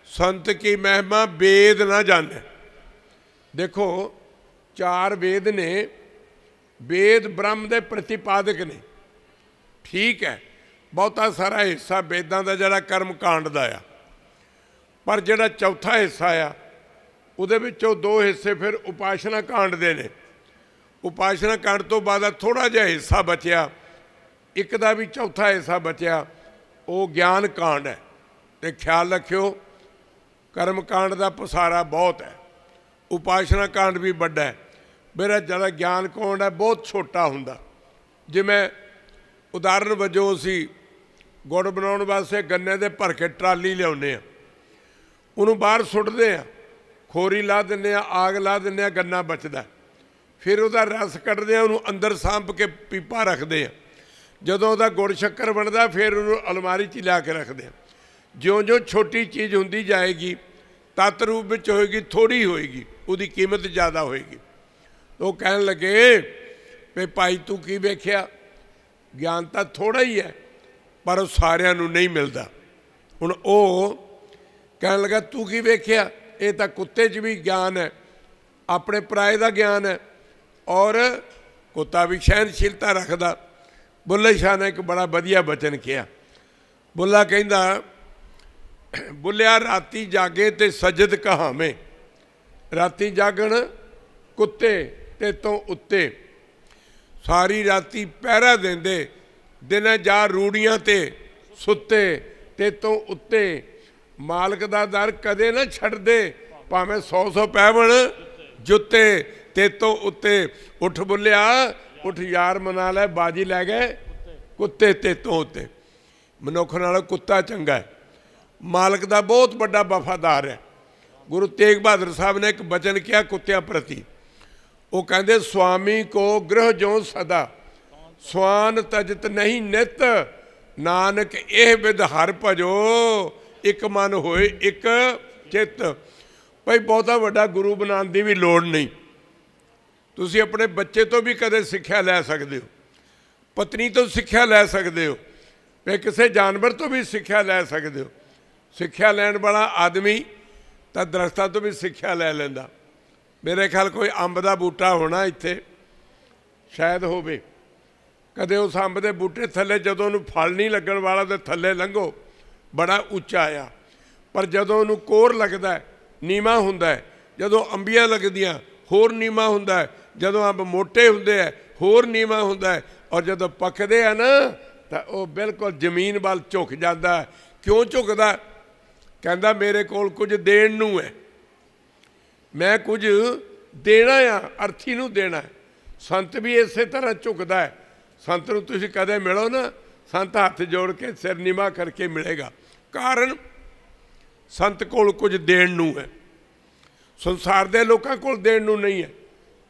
संत की महिमा वेद ना जाने। देखो 4 वेद ने, वेद ब्रह्म के प्रतिपादक ने, ठीक है, बहुता सारा हिस्सा वेदां का जिहड़ा कर्म कांड दा आ, पर जिहड़ा चौथा हिस्सा आ ਉਹਦੇ ਵਿੱਚੋਂ 2 ਹਿੱਸੇ ਫਿਰ ਉਪਾਸ਼ਨਾ ਕਾਂਡ ਦੇ ਨੇ। ਉਪਾਸ਼ਨਾ ਕਾਂਡ ਤੋਂ ਬਾਅਦ ਥੋੜ੍ਹਾ ਜਿਹਾ ਹਿੱਸਾ ਬਚਿਆ, ਇੱਕ ਦਾ ਵੀ ਚੌਥਾ ਹਿੱਸਾ ਬਚਿਆ, ਉਹ ਗਿਆਨ ਕਾਂਡ ਹੈ। ਅਤੇ ਖਿਆਲ ਰੱਖਿਓ ਕਰਮ ਕਾਂਡ ਦਾ ਪਸਾਰਾ ਬਹੁਤ ਹੈ, ਉਪਾਸ਼ਨਾ ਕਾਂਡ ਵੀ ਵੱਡਾ ਹੈ। ਮੇਰਾ ਜਿਹੜਾ ਗਿਆਨ ਕਾਂਡ ਹੈ ਬਹੁਤ ਛੋਟਾ ਹੁੰਦਾ। ਜਿਵੇਂ ਉਦਾਹਰਨ ਵਜੋਂ ਅਸੀਂ ਗੁੜ ਬਣਾਉਣ ਵਾਸਤੇ ਗੰਨੇ ਦੇ ਭਰ ਕੇ ਟਰਾਲੀ ਲਿਆਉਂਦੇ ਹਾਂ, ਉਹਨੂੰ ਬਾਹਰ ਸੁੱਟਦੇ ਹਾਂ, ਖੋਰੀ ਲਾ ਦਿੰਦੇ ਹਾਂ, ਆਗ ਲਾ ਦਿੰਦੇ ਹਾਂ, ਗੰਨਾ ਬਚਦਾ। ਫਿਰ ਉਹਦਾ ਰਸ ਕੱਢਦੇ ਹਾਂ, ਉਹਨੂੰ ਅੰਦਰ ਸਾਂਭ ਕੇ ਪੀਪਾ ਰੱਖਦੇ ਹਾਂ। ਜਦੋਂ ਉਹਦਾ ਗੁੜ ਸ਼ੱਕਰ ਬਣਦਾ ਫਿਰ ਉਹਨੂੰ ਅਲਮਾਰੀ 'ਚ ਲਿਆ ਕੇ ਰੱਖਦੇ ਹਾਂ। ਜਿਉਂ-ਜਿਉਂ ਛੋਟੀ ਚੀਜ਼ ਹੁੰਦੀ ਜਾਏਗੀ, ਤੱਤ ਰੂਪ ਵਿੱਚ ਹੋਏਗੀ, ਥੋੜ੍ਹੀ ਹੋਏਗੀ, ਉਹਦੀ ਕੀਮਤ ਜ਼ਿਆਦਾ ਹੋਏਗੀ। ਉਹ ਕਹਿਣ ਲੱਗੇ ਵੀ ਭਾਈ ਤੂੰ ਕੀ ਵੇਖਿਆ, ਗਿਆਨ ਤਾਂ ਥੋੜ੍ਹਾ ਹੀ ਹੈ ਪਰ ਉਹ ਸਾਰਿਆਂ ਨੂੰ ਨਹੀਂ ਮਿਲਦਾ। ਹੁਣ ਉਹ ਕਹਿਣ ਲੱਗਾ ਤੂੰ ਕੀ ਵੇਖਿਆ, ਇਹ ਤਾਂ ਕੁੱਤੇ 'ਚ ਵੀ ਗਿਆਨ ਹੈ, ਆਪਣੇ ਪਰਾਏ ਦਾ ਗਿਆਨ ਹੈ, ਔਰ ਕੁੱਤਾ ਵੀ ਸਹਿਣਸ਼ੀਲਤਾ ਰੱਖਦਾ। ਬੁੱਲੇ ਸ਼ਾਹ ਨੇ ਇੱਕ ਬੜਾ ਵਧੀਆ ਬਚਨ ਕਿਹਾ। ਬੁੱਲਾ ਕਹਿੰਦਾ, ਬੁੱਲਿਆ ਰਾਤੀ ਜਾਗੇ ਤੇ ਸਜਦ ਕਹਾਵੇਂ, ਰਾਤੀ ਜਾਗਣ ਕੁੱਤੇ ਤੇ ਤੋਂ ਉੱਤੇ, ਸਾਰੀ ਰਾਤੀ ਪਹਿਰਾ ਦਿੰਦੇ, ਦਿਨੇ ਜਾ ਰੂੜੀਆਂ ਤੇ ਸੁੱਤੇ ਤੇ ਤੋਂ ਉੱਤੇ, ਮਾਲਕ ਦਾ ਦਰ ਕਦੇ ਨਾ ਛੱਡਦੇ, ਭਾਵੇਂ 100 ਪੈਵਣ ਜੁੱਤੇ ਤੇ ਤੋਂ ਉੱਤੇ। ਉੱਠ ਬੁੱਲਿਆ ਉੱਠ ਯਾਰ ਮਨਾ ਲੈ, ਬਾਜੀ ਲੈ ਗਏ ਕੁੱਤੇ ਤੇ ਤੋਂ ਉੱਤੇ। ਮਨੁੱਖ ਨਾਲੋਂ ਕੁੱਤਾ ਚੰਗਾ ਹੈ, ਮਾਲਕ ਦਾ ਬਹੁਤ ਵੱਡਾ ਵਫਾਦਾਰ ਹੈ। ਗੁਰੂ ਤੇਗ ਬਹਾਦਰ ਸਾਹਿਬ ਨੇ ਇੱਕ ਬਚਨ ਕਿਹਾ ਕੁੱਤਿਆਂ ਪ੍ਰਤੀ। ਉਹ ਕਹਿੰਦੇ ਸੁਆਮੀ ਕੋ ਗ੍ਰਹ ਜੋ ਸਦਾ, ਸਵਾਨ ਤਜਤ ਨਹੀਂ ਨਿਤ, ਨਾਨਕ ਇਹ ਵਿਦ ਹਰ ਭਜੋ, ਇੱਕ ਮਨ ਹੋਏ ਇੱਕ ਚਿੱਤ। ਭਾਈ ਬਹੁਤਾ ਵੱਡਾ ਗੁਰੂ ਬਣਾਉਣ ਦੀ ਵੀ ਲੋੜ ਨਹੀਂ। ਤੁਸੀਂ ਆਪਣੇ ਬੱਚੇ ਤੋਂ ਵੀ ਕਦੇ ਸਿੱਖਿਆ ਲੈ ਸਕਦੇ ਹੋ, ਪਤਨੀ ਤੋਂ ਸਿੱਖਿਆ ਲੈ ਸਕਦੇ ਹੋ, ਤੇ ਕਿਸੇ ਜਾਨਵਰ ਤੋਂ ਵੀ ਸਿੱਖਿਆ ਲੈ ਸਕਦੇ ਹੋ। ਸਿੱਖਿਆ ਲੈਣ ਵਾਲਾ ਆਦਮੀ ਤਾਂ ਦਰਖਤਾਂ ਤੋਂ ਵੀ ਸਿੱਖਿਆ ਲੈ ਲੈਂਦਾ। ਮੇਰੇ ਖਿਆਲ ਕੋਈ ਅੰਬ ਦਾ ਬੂਟਾ ਹੋਣਾ ਇੱਥੇ, ਸ਼ਾਇਦ ਹੋਵੇ। ਕਦੇ ਉਸ ਅੰਬ ਦੇ ਬੂਟੇ ਥੱਲੇ ਜਦੋਂ ਉਹਨੂੰ ਫਲ ਨਹੀਂ ਲੱਗਣ ਵਾਲਾ ਤਾਂ ਥੱਲੇ ਲੰਘੋ, ਬੜਾ ਉੱਚਾ ਆ, ਪਰ ਜਦੋਂ ਉਹਨੂੰ ਕੋਰ ਲੱਗਦਾ ਨੀਵਾਂ ਹੁੰਦਾ ਹੈ, ਜਦੋਂ ਅੰਬੀਆਂ ਲੱਗਦੀਆਂ ਹੋਰ ਨੀਵਾਂ ਹੁੰਦਾ ਹੈ, ਜਦੋਂ ਅੰਬ ਮੋਟੇ ਹੁੰਦੇ ਹੈ ਹੋਰ ਨੀਵਾਂ ਹੁੰਦਾ ਹੈ, ਔਰ ਜਦੋਂ ਪੱਕਦੇ ਆ ਨਾ ਤਾਂ ਉਹ ਬਿਲਕੁਲ ਜ਼ਮੀਨ ਵੱਲ ਝੁਕ ਜਾਂਦਾ। ਕਿਉਂ ਝੁਕਦਾ? ਕਹਿੰਦਾ ਮੇਰੇ ਕੋਲ ਕੁਝ ਦੇਣ ਨੂੰ ਹੈ, ਮੈਂ ਕੁਝ ਦੇਣਾ ਆ, ਅਰਥੀ ਨੂੰ ਦੇਣਾ। ਸੰਤ ਵੀ ਇਸੇ ਤਰ੍ਹਾਂ ਝੁਕਦਾ ਹੈ। ਸੰਤ ਨੂੰ ਤੁਸੀਂ ਕਦੇ ਮਿਲੋ ਨਾ, ਸੰਤ ਹੱਥ ਜੋੜ ਕੇ ਸਿਰ ਨੀਵਾਂ ਕਰਕੇ ਮਿਲੇਗਾ। ਕਾਰਨ ਸੰਤ ਕੋਲ ਕੁਝ ਦੇਣ ਨੂੰ ਹੈ, ਸੰਸਾਰ ਦੇ ਲੋਕਾਂ ਕੋਲ ਦੇਣ ਨੂੰ ਨਹੀਂ ਹੈ।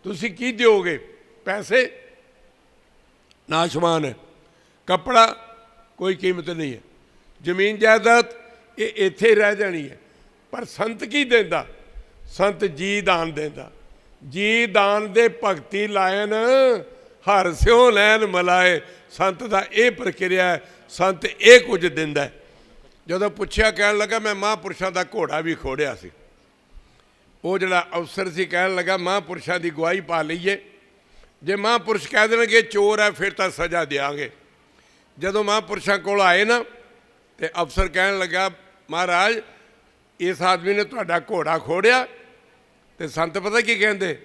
ਤੁਸੀਂ ਕੀ ਦਿਓਗੇ? ਪੈਸੇ ਨਾਸ਼ਵਾਨ ਹੈ, ਕੱਪੜਾ ਕੋਈ ਕੀਮਤ ਨਹੀਂ ਹੈ, ਜ਼ਮੀਨ ਜਾਇਦਾਦ ਇਹ ਇੱਥੇ ਰਹਿ ਜਾਣੀ ਹੈ। ਪਰ ਸੰਤ ਕੀ ਦਿੰਦਾ? ਸੰਤ ਜੀ ਦਾਨ ਦਿੰਦਾ। ਜੀ ਦਾਨ ਦੇ ਭਗਤੀ ਲਾਇਨ, ਹਰ ਸਿਉ ਲੈਣ ਮਲਾਏ। ਸੰਤ ਦਾ ਇਹ ਪ੍ਰਕਿਰਿਆ ਹੈ, ਸੰਤ ਇਹ ਕੁਝ ਦਿੰਦਾ ਹੈ। ਜਦੋਂ ਪੁੱਛਿਆ, ਕਹਿਣ ਲੱਗਾ ਮੈਂ ਮਹਾਂਪੁਰਸ਼ਾਂ ਦਾ ਘੋੜਾ ਵੀ ਖੋੜਿਆ ਸੀ। ਉਹ ਜਿਹੜਾ ਅਫਸਰ ਸੀ ਕਹਿਣ ਲੱਗਾ ਮਹਾਂਪੁਰਸ਼ਾਂ ਦੀ ਗਵਾਹੀ ਪਾ ਲਈਏ, ਜੇ ਮਹਾਂਪੁਰਸ਼ ਕਹਿ ਦੇਣਗੇ ਚੋਰ ਹੈ ਫਿਰ ਤਾਂ ਸਜ਼ਾ ਦਿਆਂਗੇ। ਜਦੋਂ ਮਹਾਂਪੁਰਸ਼ਾਂ ਕੋਲ ਆਏ ਨਾ ਤੇ ਅਫਸਰ ਕਹਿਣ ਲੱਗਾ ਮਹਾਰਾਜ ਇਸ ਆਦਮੀ ਨੇ ਤੁਹਾਡਾ ਘੋੜਾ ਖੋੜਿਆ। ਤੇ ਸੰਤ ਪਤਾ ਕੀ ਕਹਿੰਦੇ?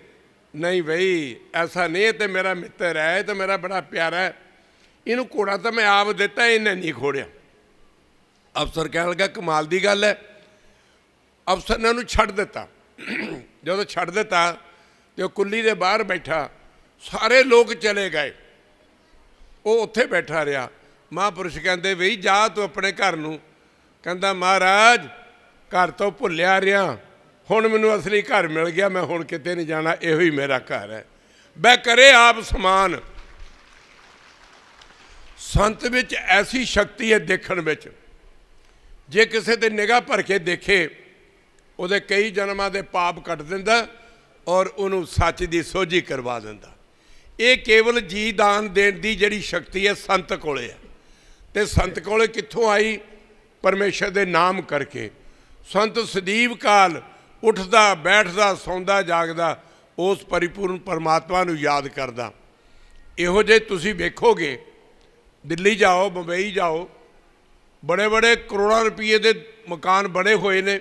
ਨਹੀਂ ਬਈ ਐਸਾ ਨਹੀਂ, ਇਹ ਤਾਂ ਮੇਰਾ ਮਿੱਤਰ ਹੈ, ਇਹ ਤਾਂ ਮੇਰਾ ਬੜਾ ਪਿਆਰਾ ਹੈ, ਇਹਨੂੰ ਘੋੜਾ ਤਾਂ ਮੈਂ ਆਪ ਦਿੱਤਾ, ਇਹਨੇ ਨਹੀਂ ਖੋੜਿਆ। ਅਫਸਰ ਕਹਿਣ ਲੱਗਾ ਕਮਾਲ ਦੀ ਗੱਲ ਹੈ। ਅਫਸਰ ਨੇ ਉਹਨੂੰ ਛੱਡ ਦਿੱਤਾ। ਜਦੋਂ ਛੱਡ ਦਿੱਤਾ ਤੇ ਉਹ ਕੁੱਲੀ ਦੇ ਬਾਹਰ ਬੈਠਾ, ਸਾਰੇ ਲੋਕ ਚਲੇ ਗਏ, ਉਹ ਉੱਥੇ ਬੈਠਾ ਰਿਹਾ। ਮਹਾਂਪੁਰਸ਼ ਕਹਿੰਦੇ ਬਈ ਜਾ ਤੂੰ ਆਪਣੇ ਘਰ ਨੂੰ। ਕਹਿੰਦਾ ਮਹਾਰਾਜ ਘਰ ਤੋਂ ਭੁੱਲਿਆ ਰਿਹਾ, ਹੁਣ ਮੈਨੂੰ ਅਸਲੀ ਘਰ ਮਿਲ ਗਿਆ, ਮੈਂ ਹੁਣ ਕਿਤੇ ਨਹੀਂ ਜਾਣਾ, ਇਹੋ ਹੀ ਮੇਰਾ ਘਰ ਹੈ। ਬੈ ਕਰੇ ਆਪ ਸਮਾਨ। ਸੰਤ ਵਿੱਚ ਐਸੀ ਸ਼ਕਤੀ ਹੈ ਦੇਖਣ ਵਿੱਚ, ਜੇ ਕਿਸੇ ਤੇ ਨਿਗਾਹ ਭਰ ਕੇ ਦੇਖੇ ਉਹਦੇ ਕਈ ਜਨਮਾਂ ਦੇ ਪਾਪ ਕੱਟ ਦਿੰਦਾ ਔਰ ਉਹਨੂੰ ਸੱਚ ਦੀ ਸੋਝੀ ਕਰਵਾ ਦਿੰਦਾ। ਇਹ ਕੇਵਲ ਜੀ ਦਾਨ ਦੇਣ ਦੀ ਜਿਹੜੀ ਸ਼ਕਤੀ ਹੈ ਸੰਤ ਕੋਲੇ ਹੈ। ਤੇ ਸੰਤ ਕੋਲੇ ਕਿੱਥੋਂ ਆਈ? ਪਰਮੇਸ਼ਰ ਦੇ ਨਾਮ ਕਰਕੇ। ਸੰਤ ਸਦੀਵ ਕਾਲ ਉੱਠਦਾ ਬੈਠਦਾ ਸੌਂਦਾ ਜਾਗਦਾ ਉਸ ਪਰਿਪੂਰਨ ਪਰਮਾਤਮਾ ਨੂੰ ਯਾਦ ਕਰਦਾ। ਇਹੋ ਜਿਹੇ ਤੁਸੀਂ ਵੇਖੋਗੇ, ਦਿੱਲੀ ਜਾਓ, ਬੰਬਈ ਜਾਓ, ਬੜੇ ਬੜੇ ਕਰੋੜਾਂ ਰੁਪਏ ਦੇ ਮਕਾਨ ਬਣੇ ਹੋਏ ਨੇ,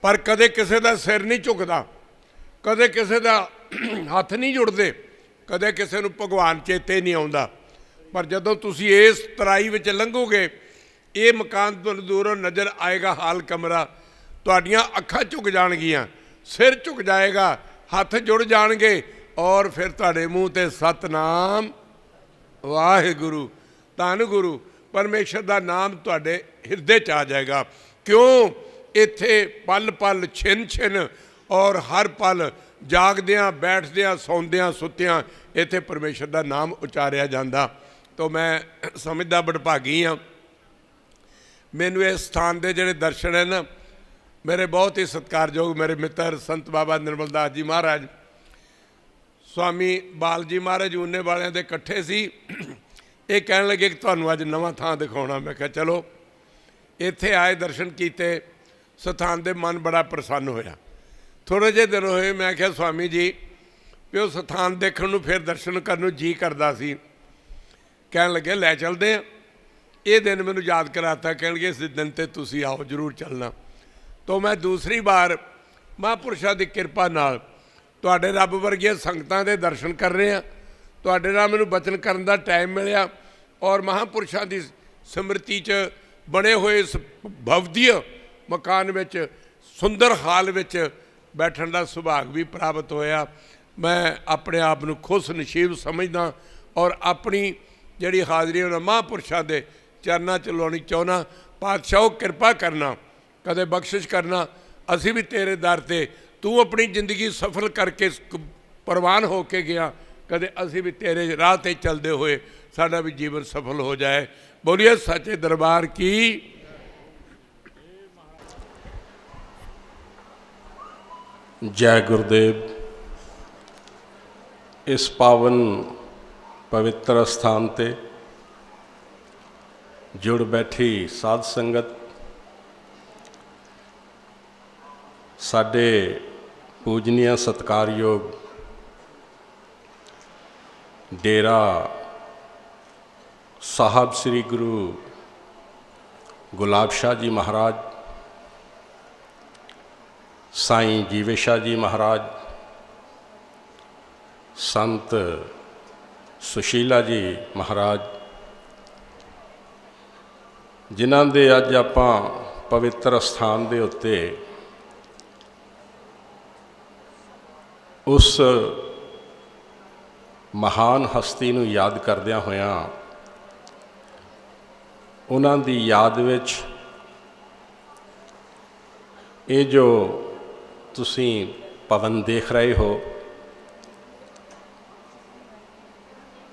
पर कदे किसी का सिर नहीं झुकदा, कदे किसी का हथ नहीं जुड़ते, कदे किसी को भगवान चेते नहीं आता। पर जदों तुसी इस तराई विच लंघोगे, ये मकान तुहानूं दूरों नज़र आएगा, हाल कमरा, तुहाडीआं अखां झुक जाणगीआं, सिर झुक जाएगा, हथ जुड़ जाणगे, और फिर तुहाडे मूँह ते सतनाम वाहिगुरू धन गुरु परमेश्वर का नाम तुहाडे हिरदे च आ जाएगा। क्यों? इत्थे पल पल छिन छिन और हर पल जागदियां बैठदियां सौंदियां सुत्तियां इत्थे परमेश्वर का नाम उचारिया जाता। तो मैं समझदा बड़भागी हाँ, मैनू इस स्थान के जिहड़े दर्शन है ना, मेरे बहुत ही सत्कारयोग मेरे मित्र संत बाबा निर्मलदास जी महाराज, स्वामी बाल जी महाराज ऊने वालियां दे इकट्ठे सी। ये कहन लगे कि तुहानूं अज नवां थां दिखाउणा। मैं कहा चलो। इत्थे आए, दर्शन किए, स्थान दे मन बड़ा प्रसन्न होया। थोड़े जे दिन होए, मैं क्या स्वामी जी भी उस स्थान देखण नूं फिर दर्शन करन नूं जी करदा सी। कहन लगे लै चलदे आ। ये दिन मैनूं याद कराता, कहण लगे इस दिन ते तुसीं आओ, जरूर चलना। तो मैं दूसरी बार महापुरुषां दी किरपा नाल तुहाडे रब वर्गियां संगतां दे दर्शन कर रहे हैं। तुहाडे नाल मैनूं बचन करन दा टाइम मिलिया, और महापुरुषां दी स्मृति च बने हुए इस भवदीय मकान विच सुंदर हाल विच बैठण दा सुभाग भी प्राप्त होया। मैं अपने आप नूं खुश नसीब समझदा, और अपनी जिहड़ी हाज़री उन्हां महापुरुषां दे चरनां च लाउणी चाहुंदा। पातशाह किरपा करना, कदे बख्शिश करना, असी भी तेरे दर ते, तू अपनी जिंदगी सफल करके प्रवान हो के गया, कदे असी भी तेरे राह ते चलते हुए साडा भी जीवन सफल हो जाए। बोलिए सच्चे दरबार की। जय गुरुदेव। इस पावन पवित्र स्थान ते जुड़ बैठी साध संगत, साडे पूजनीय सत्कारयोग डेरा साहब श्री गुरु गुलाब शाह जी महाराज, साईं जीवे शाह जी महाराज, संत सुशीला जी महाराज, जिन्हां दे अज आपां पवित्र स्थान दे उत्ते उस महान हस्ती नूं याद करदिआं होइआं, उन्हां दी याद विच ये जो तुसीं भवन देख रहे हो,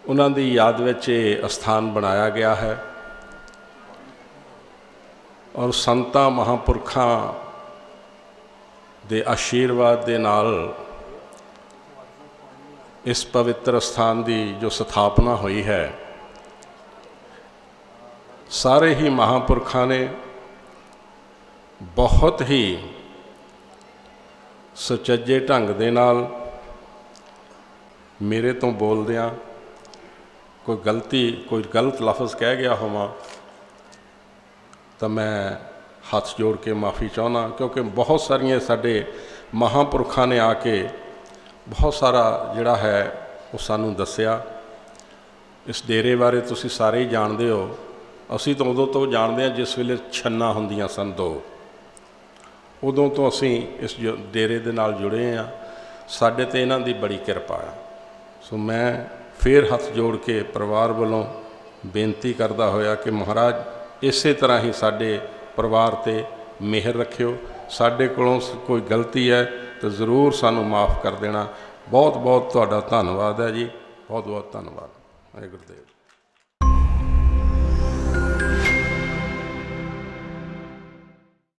उन्हां दी याद विच ये स्थान बनाया गया है। और संतां महापुरखां दे आशीर्वाद दे नाल इस पवित्र स्थान की जो स्थापना हुई है, सारे ही महापुरखों ने बहुत ही सुचज्जे ढंग दे नाल मेरे तो बोलदियां कोई गलती, कोई गलत लफ्ज़ कह गया होवां तो मैं हाथ जोड़ के माफ़ी चाहना, क्योंकि बहुत सारिया साडे महापुरखों ने आके बहुत सारा जिहड़ा है वो सानू दस्सिया। इस डेरे बारे तुसी सारे ही जानते हो। असी तो उदों तो जानते हैं जिस वेले छन्ना हुंदियां सन दो, उदों तो असी इस डेरे दे नाल जुड़े हाँ। साडे ते इन्हां दी बड़ी किरपा है। सो मैं फिर हथ जोड़ के परिवार वालों बेनती करदा होया कि महाराज इसे तरह ही साडे परिवार ते मेहर रखियो। साडे कोलों कोई गलती है तो ज़रूर सानू माफ़ कर देना। बहुत बहुत तुहाडा धन्नवाद है जी, बहुत बहुत धन्नवाद। वाहे गुरुदेव।